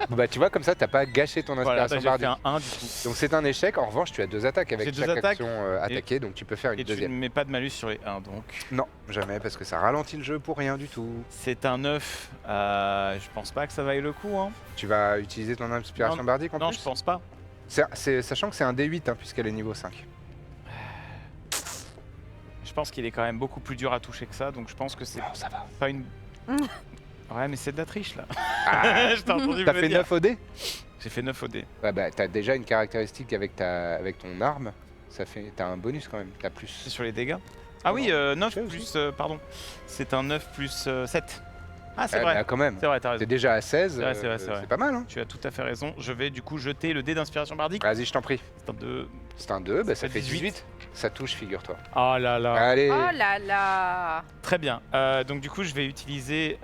Bah tu vois, comme ça t'as pas gâché ton inspiration
Voilà,
bardique.
j'ai fait un 1 du coup.
Donc c'est un échec. En revanche, tu as 2 attaques avec
J'ai
chaque
2 attaques,
action attaquée, donc tu peux faire une
Et tu
deuxième.
ne mets pas de malus sur les 1 donc.
Non, jamais, parce que ça ralentit le jeu pour rien du tout.
C'est un 9. Je pense pas que ça vaille le coup. Hein.
Tu vas utiliser ton inspiration bardique en
Non,
plus?
je pense pas.
Sachant que c'est un D8 hein, puisqu'elle est niveau 5.
Je pense qu'il est quand même beaucoup plus dur à toucher que ça, donc je pense que c'est
ça va.
pas une. Ouais, mais c'est de la triche là.
Ah.
Je t'ai entendu
T'as
me
fait
dire.
9 au dé?
J'ai fait 9 au dé.
Ouais, bah t'as déjà une caractéristique avec ton arme. T'as un bonus quand même, t'as
C'est
plus.
sur les dégâts. Ah oui, 9
sais
plus. Pardon. C'est un 9 plus 7. Ah, c'est
Ah,
vrai.
bah, quand même.
C'est vrai, t'as
T'es
raison.
déjà à 16,
C'est vrai, c'est vrai, c'est vrai.
c'est pas mal hein.
Tu as tout à fait raison. Je vais du coup jeter le dé d'inspiration bardique.
Vas-y, je t'en prie.
C'est un 2.
C'est un 2, bah, ça fait
18.
18. Ça touche, figure-toi.
Oh là là.
Allez.
Oh là là.
Très bien. Donc du coup, je vais utiliser,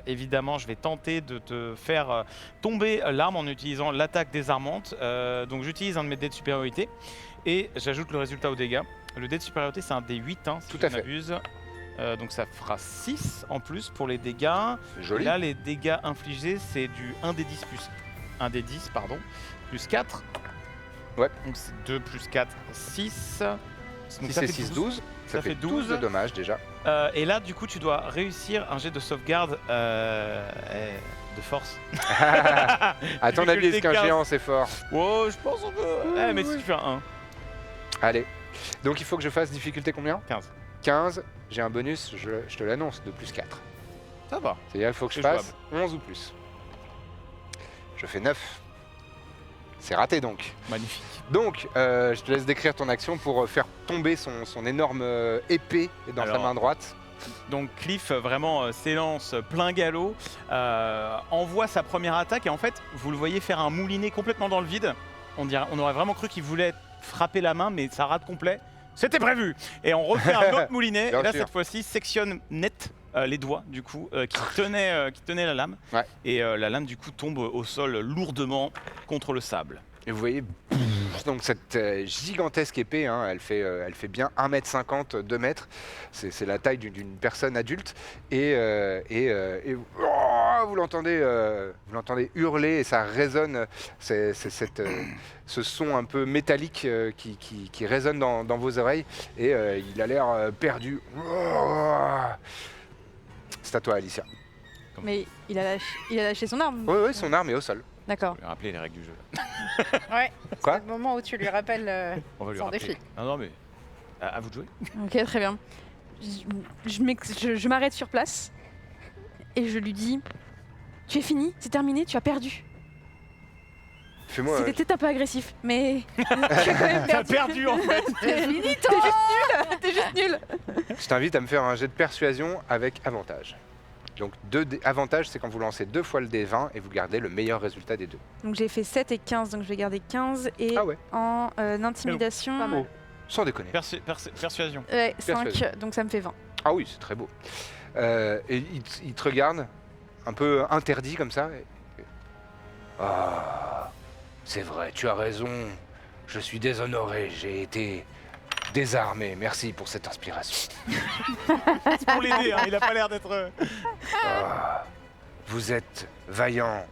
évidemment, je vais tenter de te faire tomber l'arme en utilisant l'attaque désarmante. Donc j'utilise un de mes dés de supériorité et j'ajoute le résultat aux dégâts. Le dé de supériorité, c'est un dé 8, hein, si
Tout
je
à
ne
fait.
m'abuse. Donc ça fera 6 en plus pour les dégâts.
Joli.
Et là, les dégâts infligés, c'est du 1 des 10 plus 4.
Ouais.
Donc c'est 2 plus 4, 6. Donc
Si
ça
c'est
fait
6,
12.
12, ça fait 12 de dommages déjà.
Et là, du coup, tu dois réussir un jet de sauvegarde de force.
À ton
Vu que
avis,
le
est-ce qu'un
D15
géant c'est fort?
Wow, je pense on peut. Mais si tu fais un 1,
Allez. Donc il faut que je fasse difficulté combien?
15.
15. J'ai un bonus, je te l'annonce, de plus 4.
Ça va.
C'est-à-dire qu'il faut que je
C'est
fasse 11 ou plus. Je fais 9. C'est raté donc.
Magnifique.
Donc, je te laisse décrire ton action pour faire tomber son énorme épée dans sa
Alors,
main droite.
Donc Cliff vraiment s'élance plein galop, envoie sa première attaque et en fait, vous le voyez faire un moulinet complètement dans le vide. On aurait vraiment cru qu'il voulait frapper la main, mais ça rate complet. C'était prévu. Et on refait un autre moulinet.
Bien
et là,
sûr.
cette fois-ci, sectionne net les doigts du coup qui tenaient la lame.
Ouais.
Et la lame du coup tombe au sol lourdement contre le sable.
Et vous voyez donc cette gigantesque épée, hein, elle fait bien 1m50, 2 mètres. C'est la taille d'une personne adulte. Et vous l'entendez hurler et ça résonne. C'est ce son un peu métallique qui résonne dans vos oreilles. Et il a l'air perdu. C'est à toi, Alicia.
Mais il a lâché son arme.
Oui, son arme est au sol.
D'accord.
On va rappeler les règles du jeu.
Ouais.
Quoi?
C'est le moment où tu lui rappelles
On va lui
son
rappeler.
défi.
Non, mais à vous de jouer.
Ok, très bien. Je m'arrête sur place et je lui dis tu es fini, c'est terminé, tu as perdu.
Fais-moi.
C'était peut-être un peu agressif, mais tu as quand même
T'as
perdu.
perdu en fait.
T'es juste nul. T'es juste nul.
Je t'invite à me faire un jet de persuasion avec avantage. Donc avantage, c'est quand vous lancez 2 fois le D20 et vous gardez le meilleur résultat des deux.
Donc j'ai fait 7 et 15, donc je vais garder 15 et
Ah ouais.
en intimidation.
Pas mal.
Sans déconner.
Persuasion.
Ouais, 5,
Persuasion.
donc ça me fait 20.
Ah oui, c'est très beau. Et il te regarde, un peu interdit comme ça. Ah, c'est vrai, tu as raison. Je suis déshonoré, j'ai été désarmé. Merci pour cette inspiration.
C'est pour l'aider, hein, il a pas l'air d'être.
Ah, vous êtes vaillant,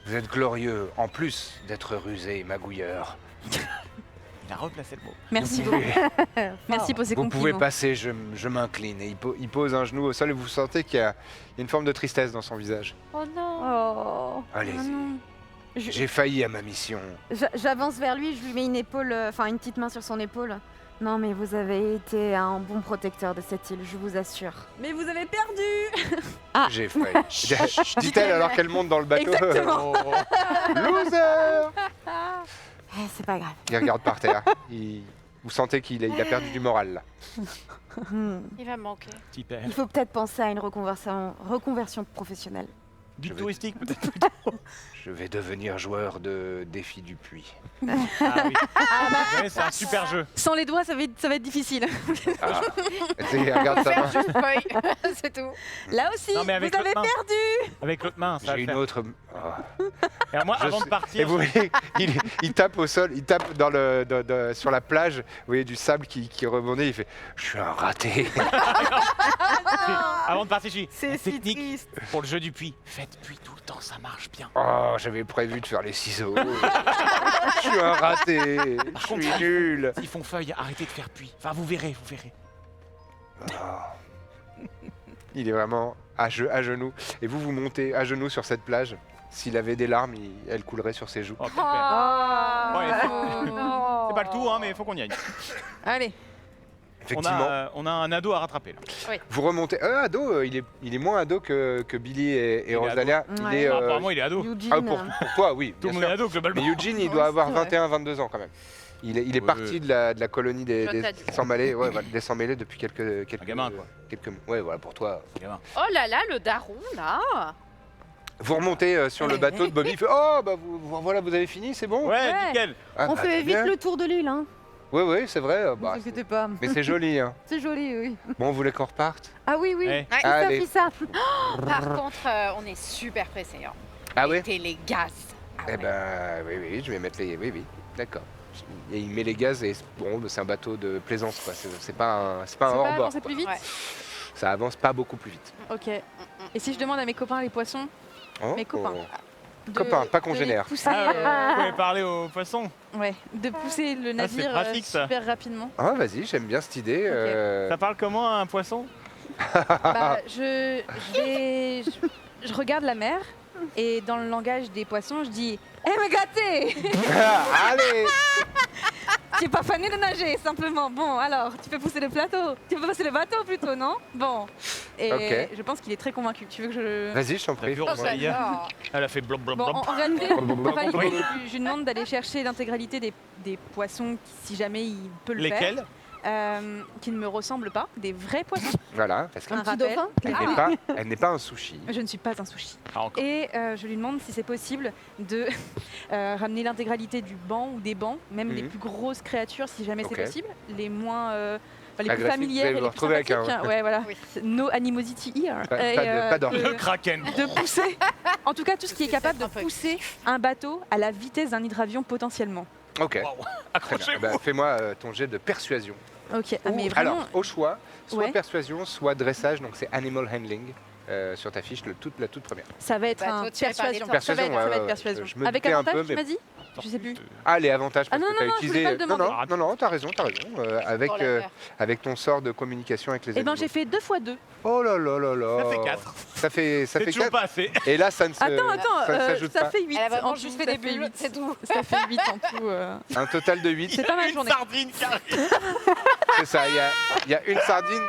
vous êtes glorieux, en plus d'être rusé et magouilleur.
Il a replacé le mot.
Merci
Vous
beaucoup.
pouvez-
Merci pour ces
Vous
compliments.
pouvez passer, je m'incline. Et il pose un genou au sol et vous sentez qu'il y a une forme de tristesse dans son visage.
Oh non.
Oh.
Allez-y,
Oh non.
j'ai failli à ma mission.
J'avance vers lui, je lui mets une épaule, enfin une petite main sur son épaule. Non mais vous avez été un bon protecteur de cette île, je vous assure.
Mais vous avez perdu.
J'ai failli. Dit-elle alors qu'elle monte dans le bateau.
Exactement.
Loser.
Eh, c'est pas grave.
Il regarde par terre. Vous sentez qu'il a perdu du moral là.
Hmm.
Il va me manquer.
Super.
Il faut peut-être penser à une reconversion professionnelle.
Guide touristique peut-être.
Je vais devenir joueur de Défi du Puits.
Ah oui. Ouais, c'est un super jeu.
Sans les doigts, ça va être difficile.
Ah. Regarde ça.
Faire juste feuille, c'est tout.
Là aussi,
Non, mais avec
vous avez
l'autre main.
perdu.
Avec l'autre main, ça va
J'ai
le
une
faire.
autre.
Et alors moi,
Je
avant de
sais-
partir,
Et vous voyez, il tape au sol, il tape sur la plage. Vous voyez du sable qui rebondit. Il fait je suis un raté.
avant de partir, je dis
C'est
la
si
technique
triste.
pour le jeu du puits. Faites puits tout le temps, ça marche bien.
Oh, j'avais prévu de faire les ciseaux. Je suis un raté. Je
contre,
suis nul.
S'ils font feuille, arrêtez de faire puits. Enfin, vous verrez.
Oh. Il est vraiment à genoux. Et vous montez à genoux sur cette plage. S'il avait des larmes, elles couleraient sur ses joues.
Oh,
Oh,
super. Ouais,
non.
C'est pas le tout, hein, mais il faut qu'on y aille.
Allez.
Effectivement.
On a un ado à rattraper là.
Vous remontez. Ado, il est moins ado que Billy et
est
Rosalia.
ado.
Il
Ouais.
est,
Ah, apparemment, il est ado.
Eugene.
pour toi, oui.
Tout le
bien
monde est
sûr.
ado globalement.
Mais Eugene, il
Ouais,
doit avoir
c'est vrai.
21-22 ans quand même. Il est
Ouais.
parti de la colonie des
Jeune adulte.
sans-mêlés, ouais, voilà, des sans-mêlés depuis quelques
Un gamin, quoi.
quelques mois. Ouais, voilà, pour toi.
Oh là là, le daron là.
Vous remontez sur le bateau de Bobby. Il fait oh, bah voilà, vous avez fini, c'est bon.
Ouais,
Ouais.
nickel.
Ah,
On
bah,
fait
c'est
vite
bien.
le tour de l'île, hein.
Oui, c'est vrai.
Ne
Bah,
vous inquiétez pas.
mais c'est joli. Hein.
C'est joli, oui.
Bon, vous voulez qu'on reparte?
Ah oui, oui.
Ouais.
Fais ça,
Allez.
fais ça.
Par contre, on est super pressés. Hein.
Ah oui.
Mettez les gaz. Ah
Eh
ouais.
ben, oui, je vais mettre les. Oui, d'accord. Et il met les gaz et bon, c'est un bateau de plaisance, quoi. C'est pas un
C'est pas
hors-bord.
avancer plus vite.
Ouais.
Ça avance pas beaucoup plus vite.
Ok. Et si je demande à mes copains les poissons,
Oh,
Mes copains.
oh. Copains, pas congénères.
de les pousser,
Ah, vous pouvez parler aux poissons.
ouais, de pousser le
c'est
navire
pratique, ça.
super rapidement.
Ah, vas-y, j'aime bien cette idée.
Ça parle comment un poisson?
Bah, je regarde la mer et dans le langage des poissons, je dis "Eh me gâté,
Allez.
tu es pas fané de nager simplement. Bon, alors, tu peux pousser le plateau, tu peux pousser le bateau plutôt, non? Bon." Et
Ok.
je pense qu'il est très convaincu. Tu veux que je
Vas-y, je t'en prie.
T'as vu,
Oh,
Rosalia
j'adore.
Elle a fait blop blop
Bon,
blop.
en réalité,
Oui.
je lui demande d'aller chercher l'intégralité des poissons, si jamais il peut le
Lesquels?
faire, qui ne me ressemblent pas, des vrais poissons.
Voilà, parce
Un
petit
rappel.
dauphin
elle n'est pas un sushi.
Je ne suis pas un sushi.
Ah, encore.
Et je lui demande si c'est possible de ramener l'intégralité du banc ou des bancs, même les
Mhm.
plus grosses créatures, si jamais
Ok.
c'est possible, les moins, les plus
Agressif,
familières
vous
et
allez
les
vous
plus
retrouver avec un-
sympathiques. Ouais, voilà.
Oui.
No animosity here.
Pas-
Et,
pas de- pas d'or.
Le kraken.
de pousser, en tout cas tout ce qui est
C'est
capable de
un peu
pousser un bateau à la vitesse d'un hydravion potentiellement.
Ok.
Waouh.
Très bien.
Accrochez-vous.
Eh ben, fais-moi ton jet de persuasion.
Ok, ah,
Ou-
mais vraiment,
alors, au choix, soit
Ouais.
persuasion, soit dressage, donc c'est animal handling sur ta fiche, la toute première.
ça va être
Bateau
un
tiré par les
persuasion.
temps.
Persuasion,
ça va être
ouais,
persuasion.
je me
Avec
doutais un
avantage,
peu,
tu
mais-
m'as dit? Je sais plus.
Ah, les avantages, parce
Ah non,
que tu as
non, non, je voulais
utilisé.
pas le demander.
non, t'as raison. Avec,
Oh la merde.
avec ton sort de communication avec les
Eh ben
animaux.
j'ai fait 2 x 2.
Oh là là là là.
Ça fait 4.
Ça fait
C'est toujours
4.
pas assez.
Et là, ça ne se,
Attends,
ça ne s'ajoute
ça
pas.
fait 8.
Elle a vraiment
en
juste
tout,
fait
ça
des bulles,
8.
c'est tout.
Ça fait 8 en tout.
Un total de 8.
C'est pas ma
Une
journée.
sardine qui arrive.
C'est ça. Il y a une sardine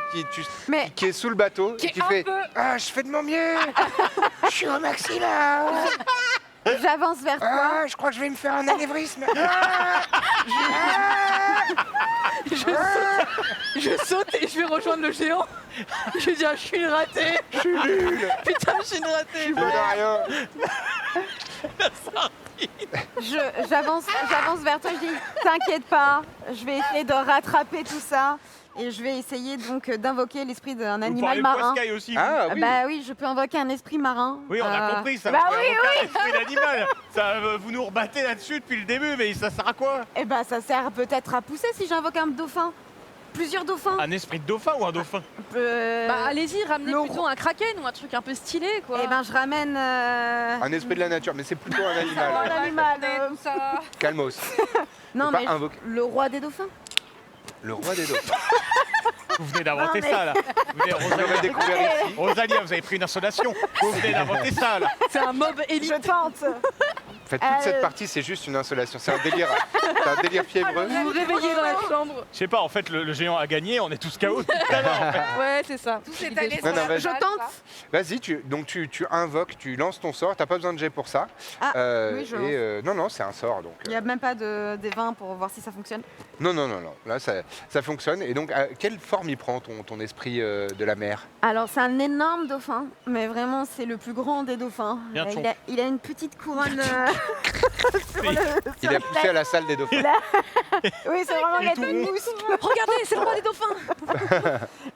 Mais
qui est sous le bateau
Qui
et qui
est un
fait
peu-
Ah, je fais de mon mieux. Je suis au maximum.
j'avance vers toi.
Ah, je crois que je vais me faire un anévrisme. Ah,
Je saute et je vais rejoindre le géant. Je vais dire, je suis une ratée.
je suis nul.
Putain, je suis une ratée.
Je donne rien.
J'avance vers toi, je dis t'inquiète pas, je vais essayer de rattraper tout ça et je vais essayer donc d'invoquer l'esprit d'un
Vous
animal
parlez
marin.
poiscaille aussi. vous.
Ah oui.
Bah oui, je peux invoquer un esprit marin.
Oui, on a compris ça.
Bah
vous
oui,
avez aucun esprit d'animal. Ça, vous nous rebattez là-dessus depuis le début, mais ça sert à quoi?
Et bah ça sert peut-être à pousser si j'invoque un dauphin. Plusieurs dauphins.
Un esprit de dauphin ou un dauphin?
Bah allez-y, ramenez
le
plutôt un kraken ou un truc un peu stylé quoi.
Et ben je ramène
Un esprit de la nature, mais c'est plutôt un
un
animal.
animal.
Tout ça.
Calmos.
Non
Faut pas
mais
invoquer.
le roi des dauphins.
Le roi des dauphins.
Vous venez d'inventer
Non, mais-
ça là. Vous venez,
On
Rosalia,
va découvrir ici.
Rosalia, vous avez pris une insolation. Vous venez d'inventer ça là.
C'est un mob élite.
Je tente.
fait, toute cette partie, c'est juste une insolation. C'est un délire fiévreux.
Vous vous réveillez dans la chambre.
Je sais pas, en fait, le géant a gagné, on est tous KO tout à l'heure. En fait.
Ouais, c'est ça.
Tout s'est allé sur
Non,
la
vas-y.
Je
balle,
tente.
ça.
Vas-y, tu invoques, tu lances ton sort. T'as pas besoin de jet pour ça.
Ah, oui, je lance.
Non, c'est un sort. Donc,
Il n'y a même pas des 20 pour voir si ça fonctionne.
Non. Là, ça fonctionne. Et donc, quelle forme il prend ton esprit de la mer?
Alors, c'est un énorme dauphin, mais vraiment, c'est le plus grand des dauphins.
Bien de
Il a une petite couronne sur
Oui.
le...
Il a poussé à la salle des dauphins.
Oui, c'est vraiment
Il est
il a
tout
une
rond.
mousse.
Regardez, c'est le roi des dauphins.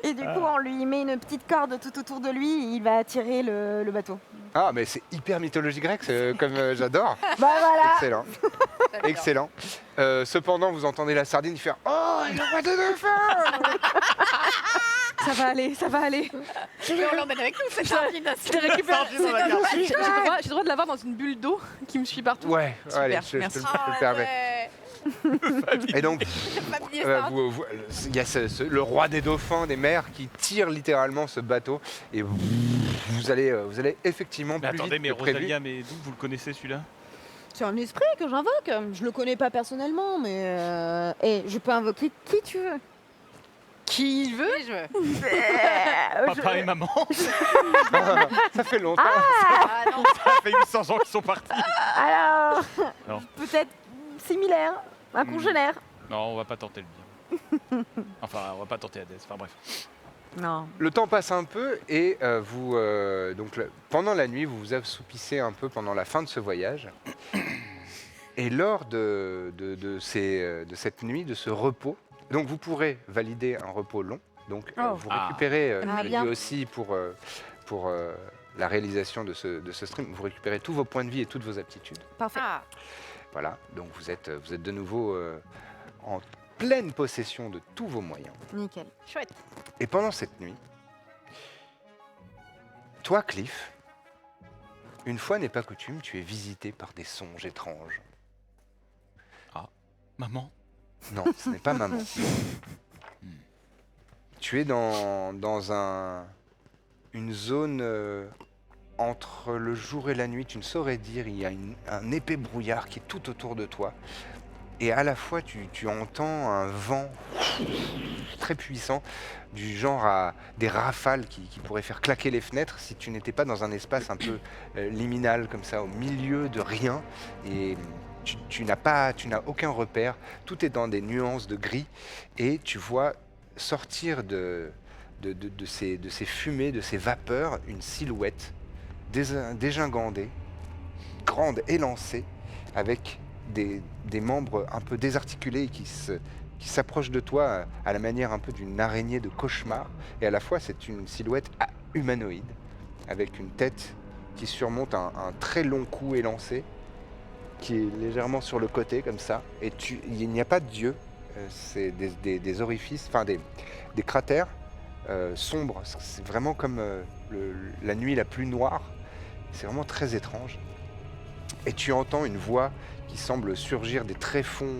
Et du coup, on lui met une petite corde tout autour de lui et il va attirer le bateau.
Ah, mais c'est hyper mythologie grecque, comme j'adore.
Bah voilà.
Excellent.
Très bien.
Excellent. Cependant, vous entendez la sardine, il fait « Oh, il envoie des dauphins !»
Ça va aller, ça va aller.
Mais on l'emmène avec nous, cette sardine.
Je l'ai récupéré.
Sardine dans la carte.
J'ai le droit de l'avoir dans une bulle d'eau qui me suit partout.
Ouais,
Super,
allez, je te
merci.
le permets. Et donc, il y a le roi des dauphins, des mers, qui tire littéralement ce bateau. Et vous allez effectivement
Mais
plus
attendez,
vite
mais
que prévu.
Rosalia, mais d'où vous le connaissez celui-là?
C'est un esprit que j'invoque. Je le connais pas personnellement, mais et je peux invoquer qui tu veux.
Qui veut?
Oui, je veux.
Papa et maman.
Ça fait longtemps.
Ah non.
Ça fait 800 ans qu'ils sont partis.
Alors,
Non.
peut-être similaire, un congénère.
Non, on va pas tenter le bien. Enfin, on va pas tenter Hadès. Enfin bref.
Non.
Le temps passe un peu et pendant la nuit, vous vous assoupissez un peu pendant la fin de ce voyage. Et lors de cette nuit, de ce repos, donc vous pourrez valider un repos long. Donc vous récupérez, je le dis aussi pour la réalisation de ce stream, vous récupérez tous vos points de vie et toutes vos aptitudes.
Parfait.
Ah,
Voilà, donc vous êtes de nouveau en pleine possession de tous vos moyens.
Nickel.
chouette.
Et pendant cette nuit, toi, Cliff, une fois n'est pas coutume, tu es visité par des songes étranges.
Maman.
Non, ce n'est pas maman. Tu es dans une zone entre le jour et la nuit, tu ne saurais dire, il y a un épais brouillard qui est tout autour de toi. Et à la fois, tu entends un vent très puissant, du genre à des rafales qui pourraient faire claquer les fenêtres si tu n'étais pas dans un espace un peu liminal, comme ça, au milieu de rien. Et tu n'as aucun repère, tout est dans des nuances de gris, et tu vois sortir de ces fumées, de ces vapeurs, une silhouette dégingandée, grande, élancée, avec des membres un peu désarticulés qui s'approchent de toi à la manière un peu d'une araignée de cauchemar, et à la fois c'est une silhouette humanoïde, avec une tête qui surmonte un très long cou élancé, qui est légèrement sur le côté comme ça, et il n'y a pas de yeux, c'est des orifices, enfin des cratères sombres, c'est vraiment comme la nuit la plus noire, c'est vraiment très étrange. Et tu entends une voix qui semble surgir des tréfonds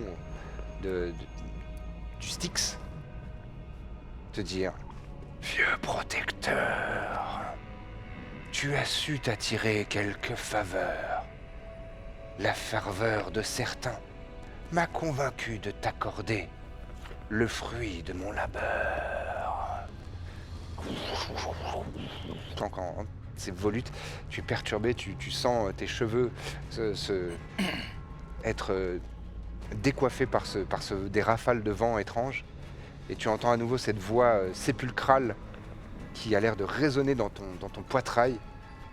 du Styx, te dire « Vieux protecteur, tu as su t'attirer quelques faveurs. La ferveur de certains m'a convaincu de t'accorder le fruit de mon labeur. » Quand c'est volute, tu es perturbé, tu sens tes cheveux être décoiffés par des rafales de vent étranges, et tu entends à nouveau cette voix sépulcrale qui a l'air de résonner dans ton poitrail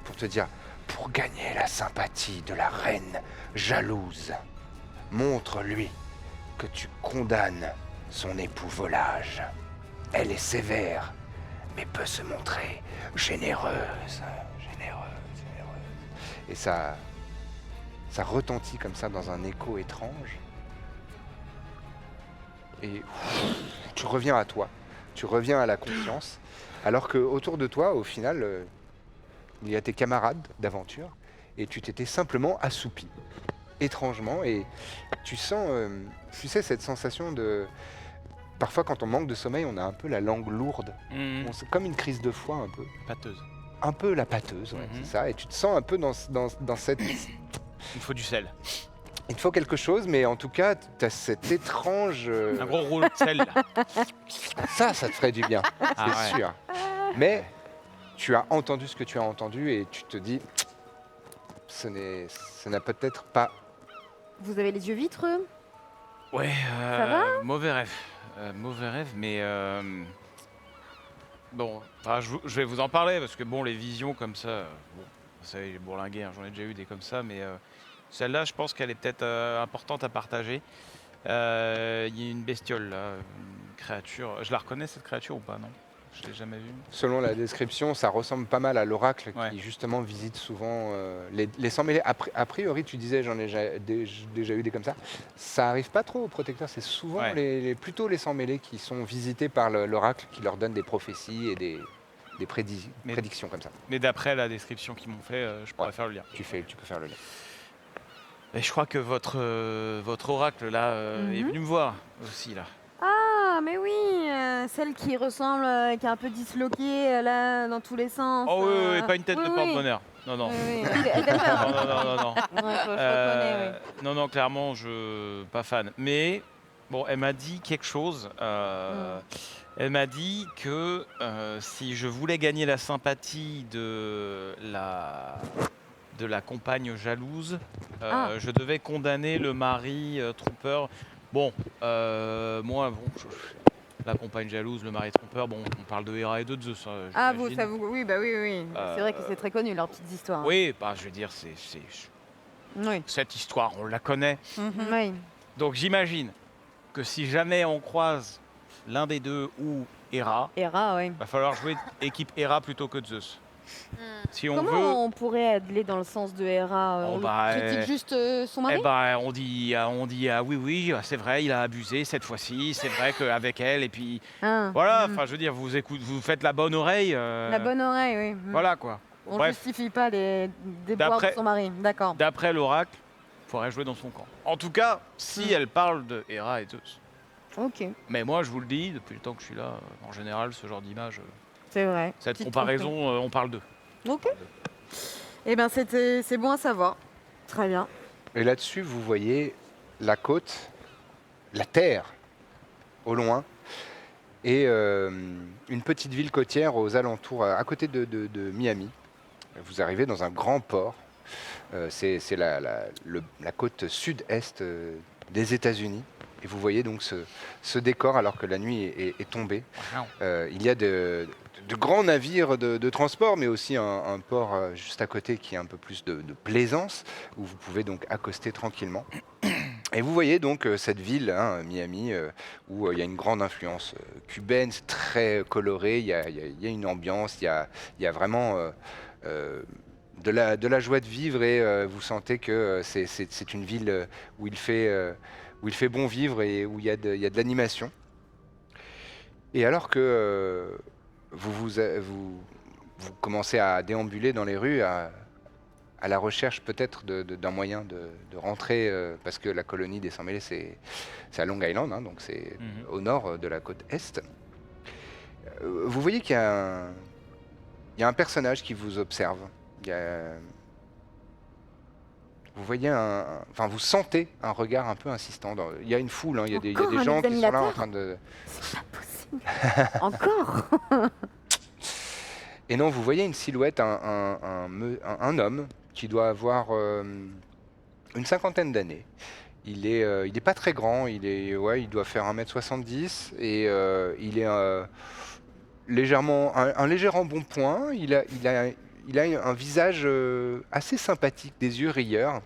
pour te dire: pour gagner la sympathie de la reine jalouse, montre-lui que tu condamnes son époux volage. Elle est sévère, mais peut se montrer généreuse. Et ça retentit comme ça dans un écho étrange. Et tu reviens à toi, tu reviens à la conscience, alors que autour de toi, au final, il y a tes camarades d'aventure, et tu t'étais simplement assoupi, étrangement, et tu sens, tu sais, cette sensation de... Parfois, quand on manque de sommeil, on a un peu la langue lourde. C'est comme une crise de foie, un peu.
Pâteuse.
Un peu la pâteuse, ouais, c'est ça. Et tu te sens un peu dans cette
Il me faut du sel.
Il te faut quelque chose, mais en tout cas, tu as cet étrange...
Un gros rouleau de sel, là.
Ça te ferait du bien, c'est
ouais.
sûr. Mais tu as entendu ce que tu as entendu et tu te dis, ce n'a peut-être pas...
Vous avez les yeux vitreux?
Ouais,
Ça va?
mauvais rêve. Mauvais rêve, mais... Bon, enfin, je vais vous en parler, parce que bon, les visions comme ça... bon, vous savez, les bourlingués, hein, j'en ai déjà eu des comme ça, mais... celle-là, je pense qu'elle est peut-être importante à partager. Il y a une bestiole là, une créature. Je la reconnais cette créature ou pas? Non, je l'ai jamais vue.
Selon la description, ça ressemble pas mal à l'oracle qui justement visite souvent les sans-mêlés. A priori, tu disais, j'en ai déjà eu des comme ça. Ça arrive pas trop aux protecteurs, c'est souvent plutôt les sans-mêlés qui sont visités par l'oracle qui leur donne des prophéties et des prédictions comme ça.
Mais d'après la description qu'ils m'ont fait, je pourrais faire le lien.
Tu peux faire le lien.
Et je crois que votre oracle là est venu me voir aussi là.
Ah, mais oui, celle qui ressemble, qui est un peu disloquée là dans tous les sens.
Oh oui, pas une tête de porte-bonheur. Non, non.
Oui. Elle fait peur.
Non.
Ouais, je reconnais, oui.
Non, clairement, pas fan. Mais bon, elle m'a dit quelque chose. Elle m'a dit que si je voulais gagner la sympathie de la compagne jalouse, je devais condamner le mari trompeur. Bon, moi, la compagne jalouse, le mari trompeur, bon, on parle de Héra et de Zeus.
Oui. C'est vrai que c'est très connu, leurs petites histoires.
Oui, je veux dire, cette histoire, on la connaît.
Oui.
Donc j'imagine que si jamais on croise l'un des deux ou Héra, va falloir jouer équipe Héra plutôt que Zeus. Si on
Comment on pourrait aller dans le sens de Héra? On critique juste son mari?
On dit oui, c'est vrai, il a abusé cette fois-ci, c'est vrai qu'avec elle, et puis voilà, enfin je veux dire, vous faites la bonne oreille.
La bonne oreille, oui.
Voilà quoi.
On ne justifie pas les déboires de son mari, d'accord.
D'après l'oracle, il faudrait jouer dans son camp. En tout cas, si elle parle de Héra et Zeus.
Ok.
Mais moi, je vous le dis, depuis le temps que je suis là, en général, ce genre d'image,
c'est vrai.
Cette comparaison, on parle d'eux.
Ok. Eh bien, c'est bon à savoir. Très bien.
Et là-dessus, vous voyez la côte, la terre, au loin, et une petite ville côtière aux alentours, à côté de Miami. Vous arrivez dans un grand port. C'est la côte sud-est des États-Unis. Et vous voyez donc ce décor alors que la nuit est tombée. Il y a de grands navires de transport, mais aussi un port juste à côté qui est un peu plus de plaisance, où vous pouvez donc accoster tranquillement. Et vous voyez donc cette ville, Miami, où il y a une grande influence cubaine, c'est très coloré, il y a une ambiance, il y a vraiment de la joie de vivre, et vous sentez que c'est une ville où il fait bon vivre et où il y a de l'animation. Et alors que vous commencez à déambuler dans les rues, à la recherche peut-être d'un moyen de rentrer, parce que la colonie des Sans-Mêlés, c'est à Long Island, donc c'est au nord de la côte est. Vous voyez qu'il y a un personnage qui vous observe. Vous voyez vous sentez un regard un peu insistant. Il y a une foule, il y a des gens qui sont là en train de...
C'est pas possible. Encore.
Et non, vous voyez une silhouette, un homme qui doit avoir une cinquantaine d'années. Il est pas très grand, il doit faire 1m70 et il est un léger embonpoint. Il a un visage assez sympathique, des yeux rieurs.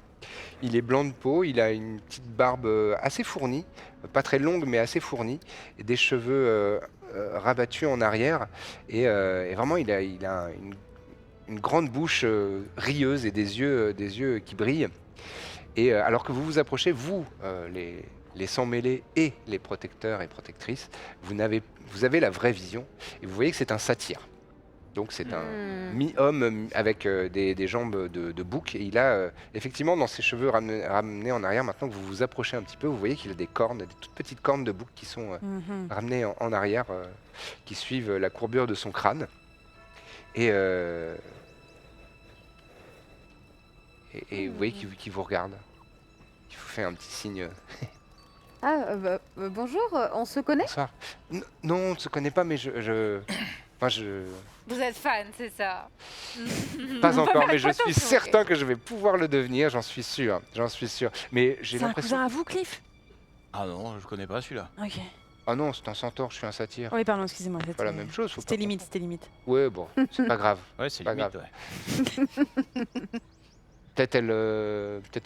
Il est blanc de peau, il a une petite barbe assez fournie, pas très longue mais assez fournie, et des cheveux rabattus en arrière. Et vraiment, il a une grande bouche rieuse et des yeux qui brillent. Et alors que vous vous approchez, vous, les sans-mêlés et les protecteurs et protectrices, vous avez la vraie vision, et vous voyez que c'est un satyre. Donc c'est un mi-homme avec des jambes de bouc, et il a effectivement dans ses cheveux ramenés en arrière. Maintenant que vous vous approchez un petit peu, vous voyez qu'il a des cornes, des toutes petites cornes de bouc qui sont ramenées en arrière, qui suivent la courbure de son crâne. Et et vous voyez qu'il vous regarde. Il vous fait un petit signe.
Bonjour, on se connaît?
Bonsoir. Non, on ne se connaît pas, mais Moi,
Vous êtes fan, c'est ça?
Pas encore, mais je suis certain que je vais pouvoir le devenir, j'en suis sûr. Mais j'ai
C'est un
l'impression...
cousin à vous, Cliff?
Ah non, je connais pas celui-là.
Ok.
Ah non, c'est un centaure, je suis un satyre.
Oui, pardon, excusez-moi.
C'est pas la même chose.
C'était limite.
Ouais, bon, c'est pas grave.
Ouais, c'est
Pas
limite,
grave.
ouais.
Peut-être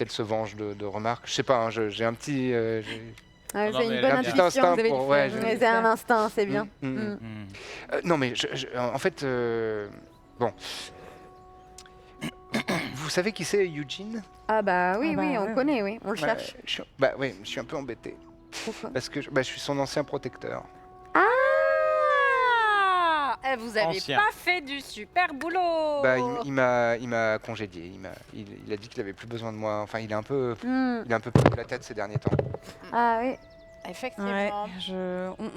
elle se venge de remarques. Je sais pas, hein, j'ai un petit...
C'est
Non, mais
une
elle
bonne
a un
petit
intuition.
instinct
vous avez
pour...
du
Ouais,
flair,
je-
ouais.
C'est un instinct, c'est bien.
Mm, mm.
Mm.
Hmm.
Non, mais en fait... Bon. Vous savez qui c'est Eugene?
Ah bah oui,
Ah bah,
oui, on
ouais.
connaît, oui, on le cherche.
Bah oui, je suis un peu embêté.
Pourquoi?
Parce que je suis son ancien protecteur.
Ah, vous avez
Ancien.
pas fait du super boulot.
Bah, il m'a congédié. Il a dit qu'il avait plus besoin de moi. Enfin, il est un peu perdu la tête ces derniers temps.
Ah oui.
Effectivement.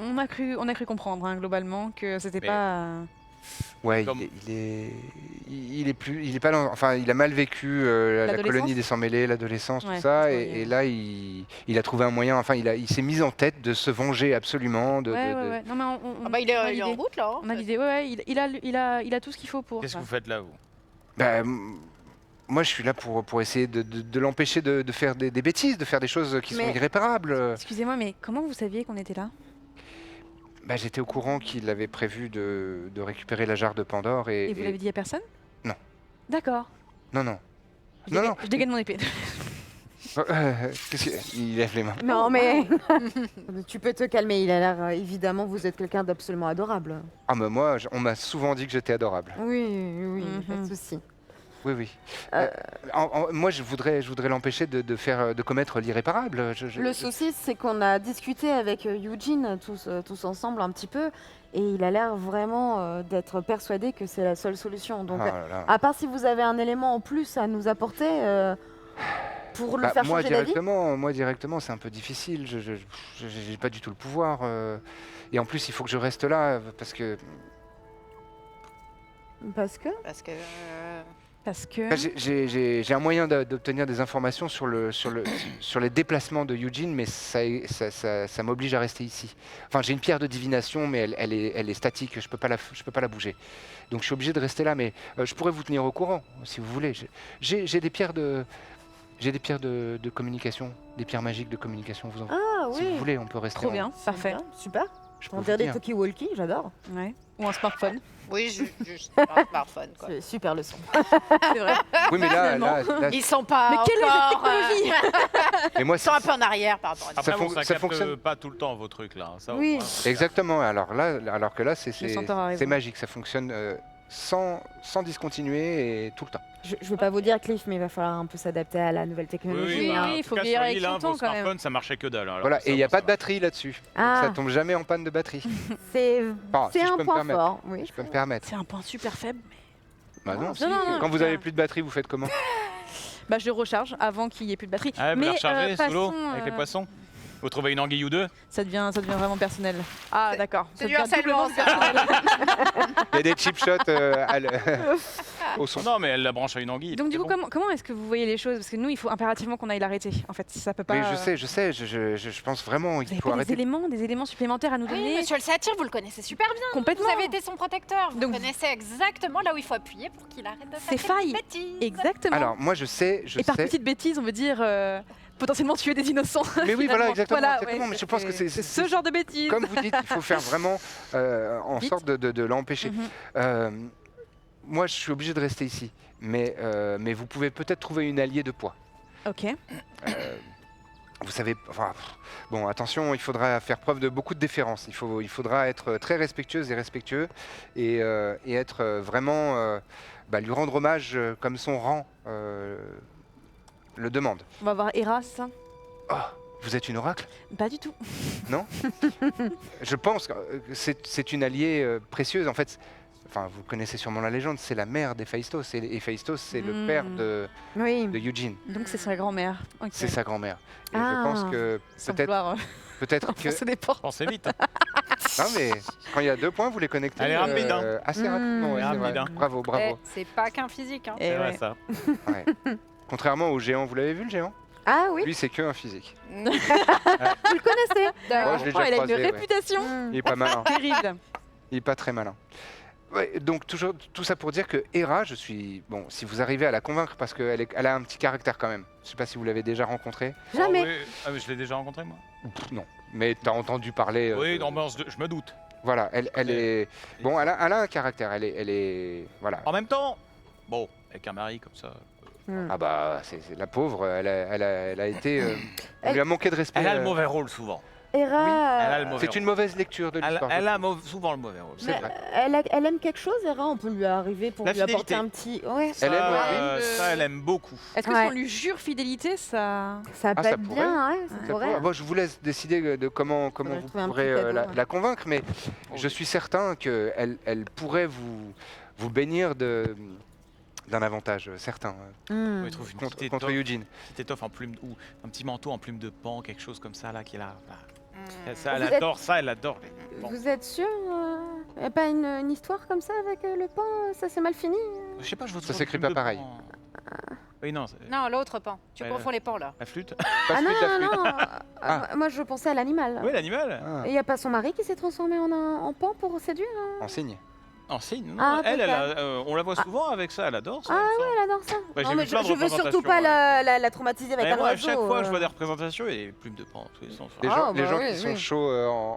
On a cru comprendre hein, globalement que c'était
Mais-
pas.
Ouais,
Comme-
il est pas enfin, il a mal vécu la
L'adolescence.
colonie des sans-mêlés, l'adolescence,
Ouais,
tout ça,
je vois,
et là, il a trouvé un moyen. Enfin, il s'est mis en tête de se venger absolument.
Ouais. Non mais
Ah bah, il est en
l'idée.
route là. hein.
On a l'idée. Ouais, il a tout ce qu'il faut pour.
Qu'est-ce que
ça.
vous faites là, vous?
Bah, moi, je suis là pour essayer de l'empêcher de faire des bêtises, de faire des choses qui sont
Mais-
irréparables.
Excusez-moi, mais comment vous saviez qu'on était là?
Bah, j'étais au courant qu'il avait prévu de récupérer la jarre de Pandore
Et vous l'avez dit à personne?
Non.
D'accord.
Non.
Je dégaine mon épée.
Il lève les mains.
Non mais tu peux te calmer, il a l'air évidemment vous êtes quelqu'un d'absolument adorable.
Ah, mais moi, on m'a souvent dit que j'étais adorable.
Oui, pas de
Mhm.
souci.
Oui.
Euh,
Moi, je voudrais l'empêcher de commettre l'irréparable.
Le souci, c'est qu'on a discuté avec Eugene tous ensemble un petit peu, et il a l'air vraiment d'être persuadé que c'est la seule solution. Donc,
Ah là là.
à part si vous avez un élément en plus à nous apporter pour le
Bah,
faire changer d'avis.
moi directement, c'est un peu difficile. Je n'ai pas du tout le pouvoir. Et en plus, il faut que je reste là parce que
Parce que
Parce que.
bah, j'ai un moyen d'obtenir des informations sur les déplacements de Eugene, mais ça m'oblige à rester ici. Enfin, j'ai une pierre de divination, mais elle est statique. Je peux pas la bouger. Donc, je suis obligé de rester là. Mais je pourrais vous tenir au courant si vous voulez. J'ai des pierres de communication, des pierres magiques de communication.
ah
Si vous voulez, on peut rester.
Trop bien, parfait.
Bien, super.
Je peux
On
vous
dirait des
dire.
talkie-walkie, j'adore.
Ouais. Ou un smartphone.
Oui, juste un smartphone quoi.
C'est super leçon.
C'est vrai.
Oui, mais là,
Ils sont pas
Mais quelle est cette
encore,
technologie
mais moi,
ils sont un peu en arrière par rapport à ça.
Après,
Ça
bon,
fon-
ça
ça
capte
fonctionne.
pas tout le temps vos trucs là. Ça, au
Oui.
moins.
exactement. Alors que là,
Le centaure a raison.
c'est magique. Ça fonctionne sans discontinuer et tout le temps.
Je veux pas vous dire, Cliff, mais il va falloir un peu s'adapter à la nouvelle technologie.
oui,
hein.
oui.
En
il
tout
faut
cas,
vieillir
sur
avec
l'île,
son
vos
temps, quand même.
smartphones, ça marchait que dalle. Alors,
Voilà.
ça,
Et il n'y a
bon,
pas
ça
de
va.
batterie là-dessus.
Ah.
Ça tombe jamais en panne de batterie.
C'est
Bon,
c'est
si je
un
peux me
point
permettre.
fort. Oui.
Je peux me permettre.
C'est un point super faible.
Bah non,
Non,
si.
non, non,
Quand vous
ça-
avez plus de batterie, vous faites comment?
Bah, je le recharge avant qu'il y ait plus de batterie.
Ah, vous la rechargez sous l'eau
passons,
avec les poissons? Vous trouvez une anguille ou deux?
ça devient vraiment personnel. Ah, d'accord.
C'est
Ça
du
devient
harcèlement,
doublement
ça.
personnel.
Il y a des chip shots au son.
Non, mais elle la branche à une anguille.
Donc, du
c'est
coup,
bon.
comment est-ce que vous voyez les choses? Parce que nous, il faut impérativement qu'on aille l'arrêter. En fait, ça peut pas.
Mais je sais. Je pense vraiment
Vous
qu'il
avez
faut
pas
arrêter.
des éléments supplémentaires à nous
Oui,
donner?
monsieur le satire, vous le connaissez super bien.
Complètement.
Vous avez été son protecteur. Vous
Donc-
connaissez exactement là où il faut appuyer pour qu'il arrête de
Ses
faire des
failles.
bêtises.
Exactement.
Alors, moi, je sais.
Et par petite bêtise, on veut dire potentiellement tuer des innocents.
Mais oui, voilà,
finalement.
exactement.
Voilà,
exactement.
ouais,
Mais je pense que c'est
ce genre de bêtises.
comme vous dites, il faut faire vraiment en
Vite.
sorte de l'empêcher.
Mhm.
Moi, je suis obligé de rester ici. Mais vous pouvez peut-être trouver une alliée de poids.
Ok.
Vous savez, enfin, bon, attention, il faudra faire preuve de beaucoup de déférence. Il faudra être très respectueuse et respectueux et être vraiment, lui rendre hommage comme son rang le demande.
On va voir Eras.
Oh, vous êtes une oracle?
Pas du tout.
Je pense que c'est une alliée précieuse. En fait, enfin, vous connaissez sûrement la légende, c'est la mère d'Héphaïstos. Et Héphaïstos, c'est le père de
Oui.
Eugene.
Donc c'est sa grand-mère. Ok.
C'est sa grand-mère. Et
Ah.
je pense que
Sans
peut-être
vouloir
que...
enfoncer des portes.
Pensez vite.
Non, mais quand il y a 2 points, vous les connectez
Elle est rapide, hein.
assez rapidement. ouais,
Elle est
c'est vrai.
rapide, hein.
Bravo, bravo.
Eh, c'est pas qu'un physique. Hein.
Et
C'est vrai,
ouais.
ça.
Ouais. Contrairement au géant, vous l'avez vu le géant?
Ah oui,
Lui, c'est que un physique.
vous le connaissez.
Moi, je l'ai déjà
il a
croisé,
une
ouais.
réputation
Il est pas malin.
terrible.
Il est pas très malin. Ouais, donc toujours tout ça pour dire que Hera, bon, si vous arrivez à la convaincre, parce qu'elle elle a un petit caractère quand même. Je sais pas si vous l'avez déjà rencontrée.
Jamais.
Oh, oui. Ah, mais je l'ai déjà rencontré, moi.
Non, mais t'as entendu parler.
Oui, non, mais je me doute.
Voilà, elle est. Bon, elle a un caractère. Elle est. Voilà.
En même temps, bon, avec un mari comme ça.
Ah bah, c'est la pauvre. Elle a été. On lui a manqué de respect.
Elle a le mauvais rôle souvent.
Hera,
Elle a le mauvais
C'est
rôle.
une mauvaise lecture de l'histoire.
Elle a souvent le mauvais rôle.
C'est
mais
vrai.
elle aime quelque chose, Hera. On peut lui arriver pour
La
lui apporter
fidélité.
un petit. Ouais.
Elle aime,
Ça, elle aime beaucoup.
Est-ce que
Ouais.
si on lui jure fidélité, ça...
Ça peut
ça
être
pourrait.
bien, ouais, ça
Ça
pourrait.
pourrait- Bon, je vous laisse décider de comment
Faudrait
vous
trouver un
pourrez
petit cadeau, ouais.
la convaincre, mais je suis certain qu'elle pourrait vous bénir d'un avantage certain
Il trouve une
contre
petite
Eugene.
étoffe en plume ou un petit manteau en plume de pan, quelque chose comme ça là qui est là. Ça,
Vous
elle adore ça, elle adore les pans.
Vous êtes sûr y a pas une histoire comme ça avec le pan Ça s'est mal fini
Je sais pas, je vois
Ça
toujours
s'écrit
plume
pas
de
pareil.
pan. Oui, non,
Non, l'autre pan. Tu
Ouais,
confonds les pans là.
la flûte.
Pas
Ah non,
flûte, la flûte.
non, non.
Ah.
Moi je pensais à l'animal.
Oui, l'animal.
Ah,
Et y a pas son mari qui s'est transformé en pan pour séduire
en signe.
En signe. Non,
Ah,
elle,
peut-être.
on la voit souvent avec ça, elle adore ça.
Ah
il me semble.
Elle adore ça.
Bah, j'ai
non,
vu
mais
plein de
je veux surtout
représentations,
pas
ouais.
la traumatiser avec
Mais
un
moi, à
oiseau.
chaque fois, je vois des représentations et des plumes de pan dans tous les sens.
Les
Ah,
gens,
bah
les gens
oui,
qui sont
oui.
chauds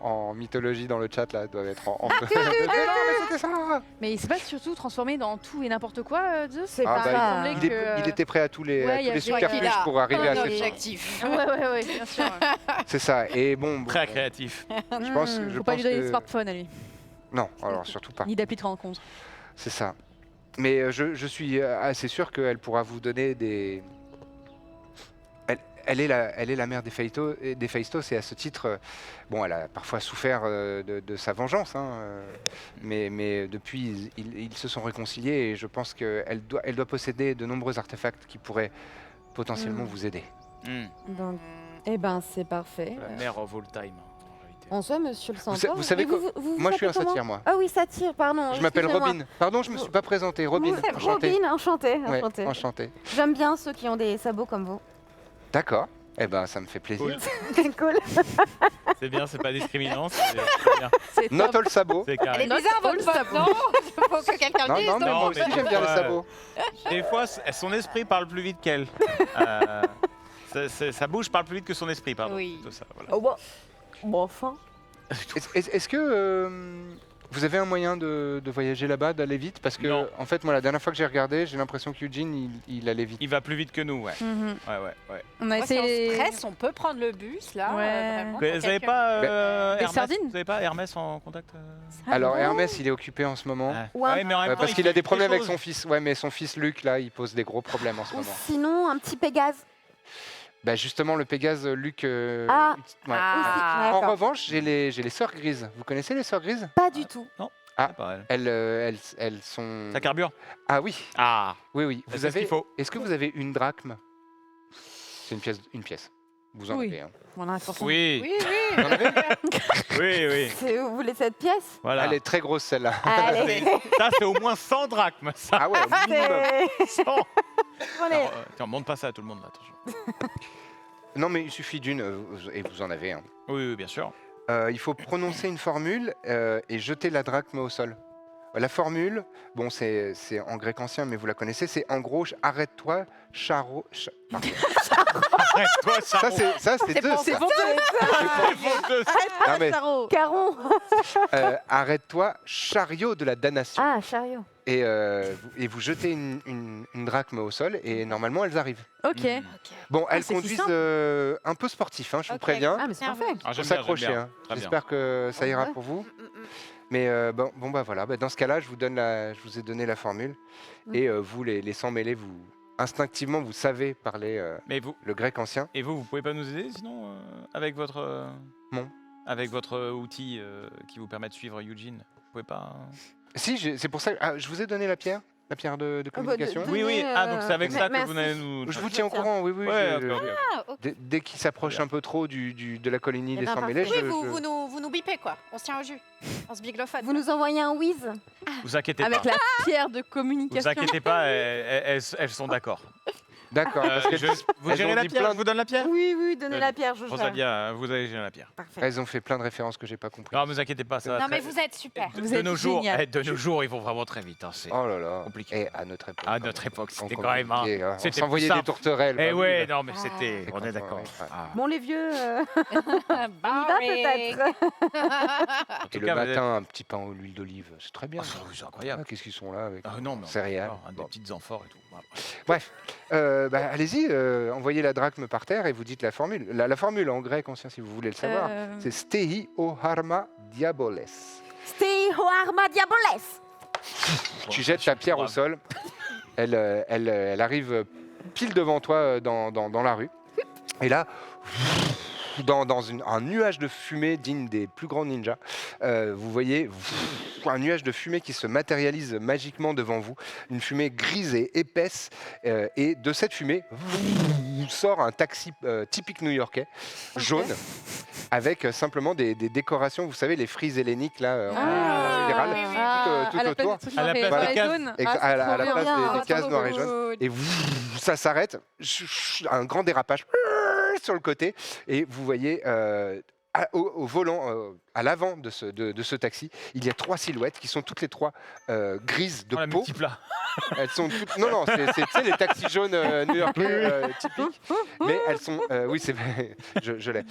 en mythologie dans le chat là doivent être en feu. Mais non, mais c'était ça.
Mais il s'est pas surtout transformé dans tout et n'importe quoi, Zeus
C'est
Ah,
pas
bah,
grave.
semblait que-
Il était prêt à tous les,
Ouais,
à
il y
tous
a-
les
je crois qu'il
subterfuges
a
pour arriver à
un
ses fins.
objectif.
Ouais, bien sûr.
C'est ça. Et bon,
Très créatif.
je pense,
Faut pas lui donner de smartphone à lui,
Non, alors surtout pas.
ni d'appli de rencontre.
C'est ça. Mais je suis assez sûr qu'elle pourra vous donner des. Elle est la mère d'Héphaïstos et à ce titre, bon, elle a parfois souffert de sa vengeance, hein, mais depuis, ils se sont réconciliés et je pense qu'elle doit posséder de nombreux artefacts qui pourraient potentiellement vous aider.
Donc, eh ben c'est parfait.
La mère of all time. En réalité.
En soi, monsieur le centaure.
vous savez
Et
quoi
vous
Moi, je suis un
appelez comment
satyre, moi.
Ah oui, satyre, pardon.
Je m'appelle
excusez-moi.
Robin. Pardon, je me suis pas présenté. Robin,
Vous-
enchanté.
Robin, enchanté.
Ouais,
enchanté.
enchanté.
J'aime bien ceux qui ont des sabots comme vous.
D'accord. Eh ben, ça me fait plaisir.
Cool.
Cool.
C'est bien, c'est pas discriminant. C'est bien.
C'est
Not
top.
all sabot.
C'est
Elle
carré.
est bizarre votre femme, non Faut que quelqu'un le
Non,
dise.
non, mais
donc.
moi
Non,
aussi
mais
j'aime bien les
ouais.
sabots.
Des fois, son esprit parle plus vite qu'elle. Sa bouche parle plus vite que son esprit, pardon.
Oui.
Tout ça, voilà.
Oh, bon, enfin.
Est-ce que vous avez un moyen de voyager là-bas, d'aller vite? Parce que,
Non.
en fait, moi, la dernière fois que j'ai regardé, j'ai l'impression qu'Eugene, il allait vite.
Il va plus vite que nous, ouais.
Mhm.
Ouais.
On a
Moi, si on
essayé.
stresse, on peut prendre le bus là.
Ouais.
vraiment,
Vous
pour
avez
quelques-
pas
Des
Hermès,
sardines
vous avez pas Hermès en contact
Alors,
bon
Hermès, il est occupé en ce moment.
Ou un-
Ouais, mais en même temps,
Parce
il
qu'il a
fait
des problèmes avec
choses.
son fils. Ouais, mais son fils Luc, là, il pose des gros problèmes en ce
Ou
moment.
sinon, un petit Pégase.
Bah, justement, le Pégase, Luc.
Ah.
ouais.
Ah.
En
D'accord.
revanche, j'ai les sœurs grises. Vous connaissez les sœurs grises?
Pas du tout.
Ah.
C'est pas elle.
Elles sont.
Ça carbure.
Ah oui,
Ah,
oui.
c'est ce qu'il faut.
Est-ce que vous avez une drachme? C'est une pièce. Vous en
Oui.
avez, hein.
On a forcément.
Oui,
Oui, oui.
Vous en avez
oui.
Vous voulez cette pièce
Voilà.
Elle est très grosse, celle-là.
Allez.
Ça, c'est au moins 100 drachmes. Ça,
Ah ouais, au minimum.
C'est-
100.
Allez.
Alors, tiens, montre pas ça à tout le monde, là, attention.
Non, mais il suffit d'une, et vous en avez un.
Oui, bien sûr.
Il faut prononcer une formule et jeter la drachme au sol. La formule, bon, c'est en grec ancien, mais vous la connaissez, c'est en gros, arrête-toi, charo... pardon.
Arrête-toi, ça.
Ça, c'est deux, ça. Non, mais,
Caron.
arrête-toi, chariot de la damnation.
Ah, chariot.
Et vous jetez une drachme au sol, et normalement, elles arrivent.
Ok.
Bon, elles
c'est si
conduisent
simple.
un peu sportif, hein, je vous
Ok.
préviens.
Ah, mais c'est
Tiens,
parfait.
Ah,
Faut
j'aime bien,
s'accrocher.
j'aime bien.
Hein.
Très bien.
J'espère que ça ira
Ouais.
pour vous. Mais bon, bah voilà, bah, dans ce cas-là, je vous ai donné la formule.
Mm.
Et vous, les sans mêlés, instinctivement, vous savez parler
Mais vous,
le grec ancien.
et vous pouvez pas nous aider sinon avec votre
Non.
avec votre outil qui vous permet de suivre Eugene. Vous pouvez pas.
Si, c'est pour ça que je vous ai donné la pierre de communication.
de-
Oui, oui.
Donner,
Ah, donc c'est avec ça que
merci.
vous allez nous.
Je vous tiens au courant, oui, oui.
Ouais,
je-
ok.
Ah, ok.
Dès qu'il s'approche un peu trop de la colonie
Eh
des
ben,
sans mêlés,
parfait.
Oui, vous nous bipez quoi. On se tient au jus. On se biglophone.
Vous nous envoyez un whiz.
Vous inquiétez
Avec
pas.
la pierre de
Vous
communication.
inquiétez pas, elles sont d'accord.
D'accord.
Vous gérez la pierre, je vous donne la pierre.
Oui, donnez la pierre, je gère.
Rosalia, vous allez gérer la pierre.
Parfait.
Elles ont fait plein de références que j'ai pas compris.
Non, ne vous inquiétez pas, ça va.
Non, mais vous êtes super.
Vous êtes
de
génial.
nos jours, ils vont vraiment très vite. Hein, c'est
Oh là là.
compliqué.
Et à notre époque.
À notre époque, c'était
Encore
quand même. Hein,
compliqué, hein. On
c'était
s'envoyait
plus
des
simple.
tourterelles.
Eh
bah
ouais,
oui,
non, mais c'était.
C'est
On est
quand
d'accord.
ouais.
Bon, les vieux, on y va
Boring.
peut-être.
Et le matin, un petit pain à l'huile d'olive, c'est très bien.
Ah, c'est incroyable.
Qu'est-ce qu'ils sont là avec
Non, mais
céréales.
des petites amphores et tout.
Bref, allez-y, envoyez la drachme par terre et vous dites la formule. La formule en grec ancien, si vous voulez le savoir, c'est Stei o harma diaboles.
Stay ho arma diaboles.
Tu jettes ta pierre au sol, elle arrive pile devant toi dans la rue. Et là, dans un nuage de fumée digne des plus grands ninjas, vous voyez un nuage de fumée qui se matérialise magiquement devant vous, une fumée grise et épaisse, et de cette fumée sort un taxi typique new-yorkais, jaune, avec simplement des décorations, vous savez, les frises helléniques là, en spirale, tout autour.
À la place
Voilà.
des cases.
À la place des cases
trop
noires et
beau.
jaunes. Et ça s'arrête, un grand dérapage sur le côté, et vous voyez au volant, à l'avant de ce taxi, il y a 3 silhouettes qui sont toutes les 3 grises de
La
peau.
multiplat.
Elles sont toutes... Non, c'est tu sais, les taxis jaunes new-yorkais typiques. Mais elles sont... oui, c'est je l'ai.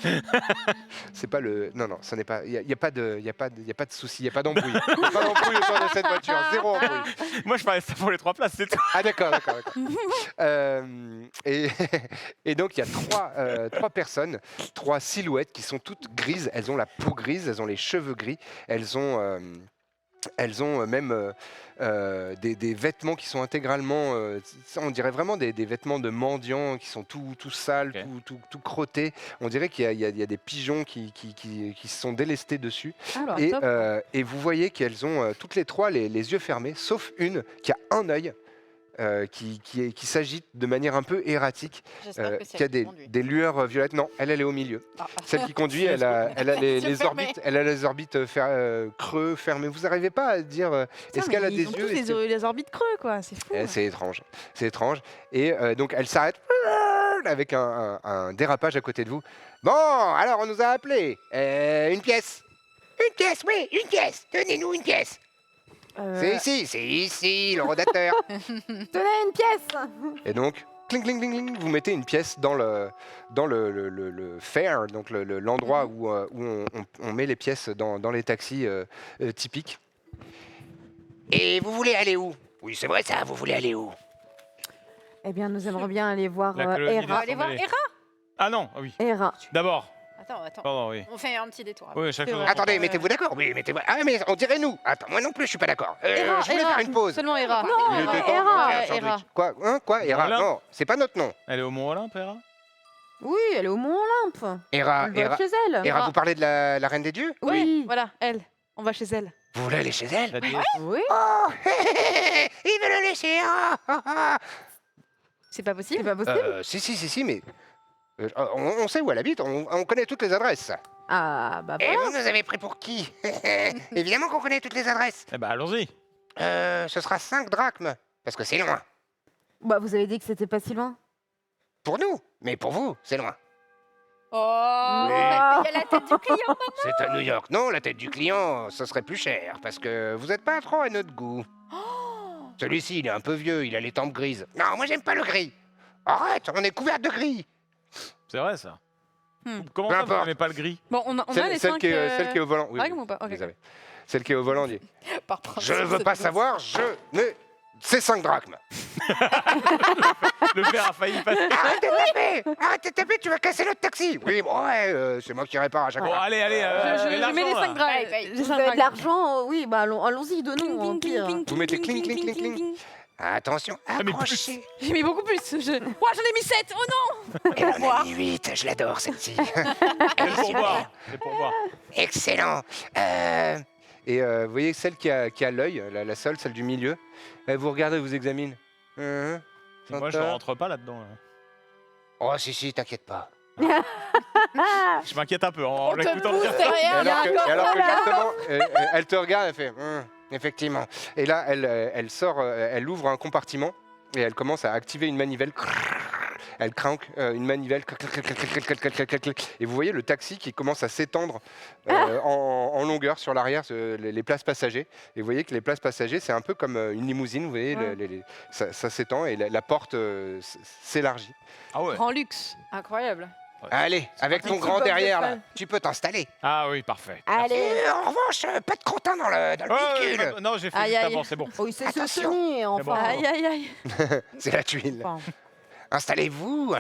C'est pas le... Non, ce n'est pas... Il n'y a pas de souci, il n'y a pas d'embrouille. Il n'y a pas d'embrouille autour de cette voiture. Zéro embrouille.
Moi, je parlais ça pour les 3 places, c'est tout.
Ah d'accord. Et donc il y a 3 personnes, 3 silhouettes qui sont toutes grises. Elles ont la peau grise, elles ont les cheveux gris, elles ont même des vêtements qui sont intégralement, on dirait vraiment des vêtements de mendiants qui sont tout sales,
Ok.
tout crottés. On dirait qu'il y a des pigeons qui se sont délestés dessus.
Alors,
Et,
top.
et vous voyez qu'elles ont toutes les 3 les yeux fermés, sauf une qui a un œil qui s'agite de manière un peu erratique,
J'espère que
qui a des lueurs violettes. Non, elle est au milieu. Celle qui conduit, elle a les orbites, creux, fermés. Vous n'arrivez pas à dire est-ce qu'elle a des
Ils ont tous
yeux
les orbites creux, quoi. C'est fou.
C'est étrange. C'est étrange. Et donc elle s'arrête avec un dérapage à côté de vous. Bon, alors on nous a appelé. Une pièce. Une pièce, oui, une pièce. Donnez-nous une pièce. C'est ici, le rodateur.
Tenez une pièce.
Et donc, cling, cling, cling, cling, vous mettez une pièce dans le fare, donc l'endroit où on met les pièces dans les taxis typiques. Et vous voulez aller où? Oui, c'est vrai ça, vous voulez aller où?
Eh bien, nous aimerions bien aller voir
La colonie
Hera.
Allez voir Hera.
Ah non, oui.
Hera.
D'abord.
Attends.
Pardon, oui.
On fait un petit détour.
Oui, chaque chose.
Attendez, mettez-vous d'accord. Oui, mettez-vous. Ah, mais on dirait nous. Attends, moi non plus, je suis pas d'accord. Je voulais faire une pause.
Seulement Hera.
Il était temps de
Hera,
faire un sandwich.
Hera.
Quoi Hera?
Voilà.
Non, c'est pas notre nom.
Elle est au Mont Olympe, Hera.
Oui, elle est au Mont Olympe.
Hera,
On va chez elle.
Hera, vous parlez de la reine des dieux?
Oui.
Voilà, elle. On va chez elle.
Vous voulez aller chez elle?
La déesse.
Oui.
Oh, il veut le laisser.
C'est pas possible.
C'est pas possible.
Si, mais on sait où elle habite, on connaît toutes les adresses.
Ah, bah
Et
voilà.
vous nous avez pris pour qui? Évidemment qu'on connaît toutes les adresses.
Eh ben, allons-y.
Ce sera 5 drachmes, parce que c'est loin.
Bah, vous avez dit que c'était pas si loin.
Pour nous, mais pour vous, c'est loin.
Oh,
Oui.
il y a la tête du client.
C'est à New York. Non, la tête du client, ce serait plus cher, parce que vous n'êtes pas trop à notre goût. Celui-ci, il est un peu vieux, il a les tempes grises. Non, moi j'aime pas le gris. Arrête, on est couvert de gris.
C'est vrai, ça.
Hmm.
Comment
Peu
ça, vous
importe.
n'aimez pas le gris?
Bon, on a les
Celle
5...
qui est au volant. Oui,
drachmes ou pas? Ok.
vous avez. Celle qui est au volant dit
Par principe,
je veux
c'est
pas
bon.
savoir, c'est 5 drachmes.
Le père a failli passer.
Arrête de taper, tu vas casser notre taxi. Oui, bon, ouais, c'est moi qui répare à chaque
Bon,
fois.
allez,
Je mets les 5 drachmes.
Paye.
Vous avez de l'argent, oui, bah allons-y, donnons. Au pire.
Vous mettez cling, cling, cling, cling. Attention,
mais
accrochez.
J'ai mis beaucoup plus. Ouah, j'en ai mis 7. Oh non.
Et on a mis 8, je l'adore celle-ci.
C'est pour voir. C'est pour voir.
Excellent. Et vous voyez celle qui a l'œil, la seule, celle du milieu. Elle vous regarde et vous examine.
Moi, je ne rentre pas là-dedans. Là.
Oh si, t'inquiète pas.
Je m'inquiète un peu en
On te
l'écoutant.
pousse
Et
derrière.
alors que justement, elle te regarde, elle fait effectivement. Et là, elle sort, elle ouvre un compartiment et elle commence à activer une manivelle. elle cranque une manivelle, et vous voyez le taxi qui commence à s'étendre en longueur sur l'arrière, les places passagers. Et vous voyez que les places passagers, c'est un peu comme une limousine, vous voyez, ça s'étend et la porte s'élargit.
Ah ouais.
Grand luxe, incroyable.
Allez, avec ton grand derrière là, tu peux t'installer.
Ah oui, parfait.
Allez.
En revanche, pas de crottin dans le véhicule.
Non, j'ai fait
Aïe,
juste
aïe.
avant, c'est bon.
Oh, il sait se
Attention.
tenir, enfin.
bon.
Aïe, aïe, aïe.
C'est la tuile.
Enfin.
Installez-vous.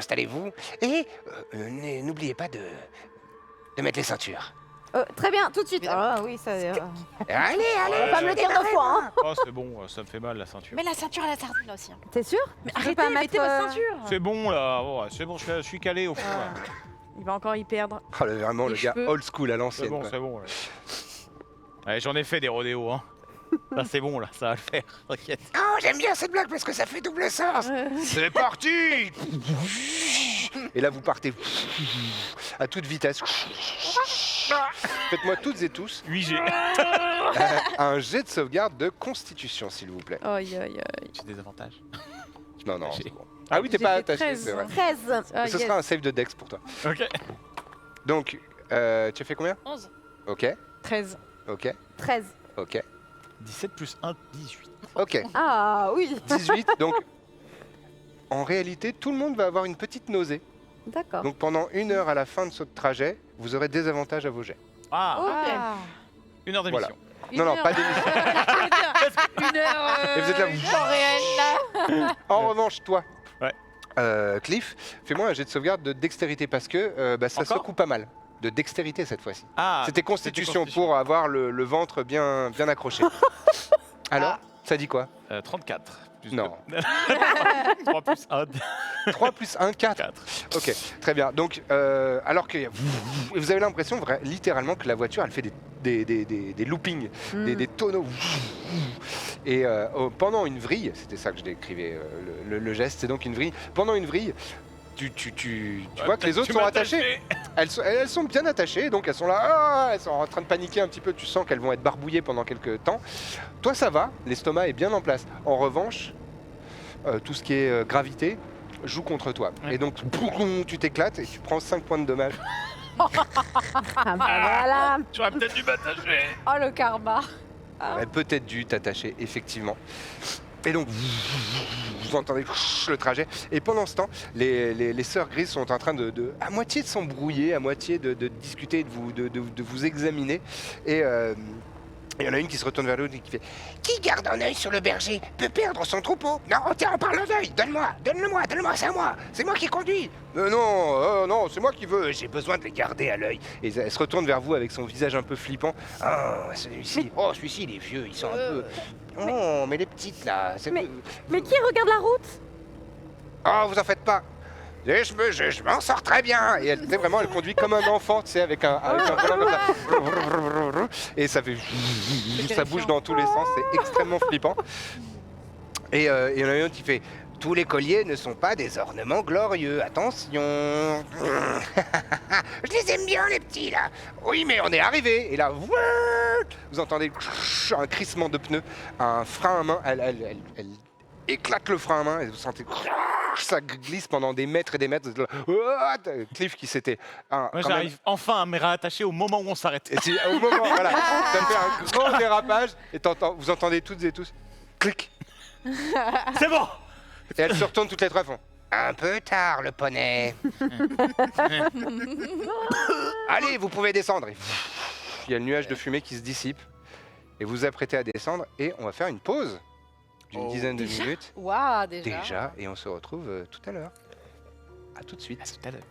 Et n'oubliez pas de mettre les ceintures.
Très bien, tout de suite. Ah oui, ça.
Allez,
Faut pas me le dire 2 fois, hein.
Oh, c'est bon, ça me fait mal la ceinture.
Mais la ceinture à la sardine aussi. hein.
T'es sûr?
Mais
Tu peux
arrêtez,
pas
mettez
mettre,
votre ceinture.
C'est bon là, oh, c'est bon, je suis calé au fond.
Ah.
là.
Il va encore y perdre.
Vraiment,
Les
le gars
cheveux.
old school à
C'est
l'ancienne.
bon,
quoi.
c'est bon. Ouais. Ouais, j'en ai fait des rodéos, hein. Là, c'est bon, là, ça va le faire. T'inquiète.
Oh, j'aime bien cette blague parce que ça fait double sens. C'est parti. Et là, vous partez à toute vitesse. Faites-moi toutes et tous
8G.
un jet de sauvegarde de constitution, s'il vous plaît.
Aïe, aïe, aïe.
J'ai des avantages.
Non,
J'ai-
c'est bon. Ah oui, t'es
J'ai
pas
fait
attaché,
13.
c'est vrai.
13.
Ah,
Ce
yes.
sera un save de Dex pour toi.
Ok.
Donc, tu as fait combien?
11.
Ok,
13.
ok,
13.
ok,
17 plus 1, 18.
ok.
Ah oui.
18, donc en réalité, tout le monde va avoir une petite nausée.
D'accord.
Donc pendant 1 heure à la fin de ce trajet, vous aurez des avantages à vos jets.
Ah,
Ok.
Ah.
1 heure
Voilà.
d'émission.
Non, pas d'émission.
Une heure.
Et vous êtes là,
une heure réelle là.
En revanche, toi,
Ouais.
Cliff, fais-moi un jet de sauvegarde de dextérité parce que ça
Encore
secoue pas mal. De dextérité cette fois-ci.
Ah,
C'était constitution pour avoir le ventre bien accroché. Alors, ça dit quoi?
34. Plus
Non.
3 plus 1,
3 plus 1, 4.
4.
Ok, très bien. Donc, alors que vous avez l'impression littéralement que la voiture, elle fait des loopings, des tonneaux. Et pendant une vrille, c'était ça que je décrivais, le geste, c'est donc une vrille. Pendant une vrille, tu vois que les autres sont attachés. Elles sont bien attachées, donc elles sont là, elles sont en train de paniquer un petit peu. Tu sens qu'elles vont être barbouillées pendant quelques temps. Toi, ça va, l'estomac est bien en place. En revanche, tout ce qui est gravité joue contre toi.
Ouais.
Et donc, tu t'éclates et tu prends 5 points de dommage.
Ah bah voilà.
J'aurais peut-être dû m'attacher.
Oh le karma.
Aurait peut-être dû t'attacher, effectivement. Et donc, vous entendez le trajet. Et pendant ce temps, les sœurs grises sont en train à moitié de s'embrouiller, à moitié de discuter, de vous examiner. Et il y en a une qui se retourne vers l'autre et qui fait « Qui garde un œil sur le berger peut perdre son troupeau. Non, tiens, on parle d'œil. Donne-le-moi, c'est à moi. C'est moi qui conduis. Non, c'est moi qui veux. J'ai besoin de les garder à l'œil. » Et elle se retourne vers vous avec son visage un peu flippant. « Ah, celui-ci, celui-ci, il est vieux, ils sont un peu... Oh, mais les petites, là...
Mais qui regarde la route?
Oh, vous en faites pas. Je m'en sors très bien. Et elle conduit comme un enfant, tu sais, avec un volant comme ça. Et ça fait... Ça bouge dans tous les sens, c'est extrêmement flippant. Et il y en a une qui fait... Tous les colliers ne sont pas des ornements glorieux, attention. Je les aime bien, les petits, là. Oui, mais on est arrivé. Et là, vous entendez un crissement de pneus, un frein à main. Elle éclate le frein à main et vous sentez... Ça glisse pendant des mètres et des mètres. Cliff qui s'était...
Moi, j'arrive enfin à me réattacher au moment où on s'arrête.
Et c'est au moment, voilà, ça fait un grand dérapage et vous entendez toutes et tous, clic.
C'est bon.
Et elles se retournent toutes les trois, font un peu tard le poney. Allez, vous pouvez descendre. Il y a le nuage de fumée qui se dissipe et vous vous apprêtez à descendre et on va faire une pause d'une dizaine de minutes.
Waouh,
Déjà, et on se retrouve tout à l'heure. À tout de suite.
À tout à l'heure.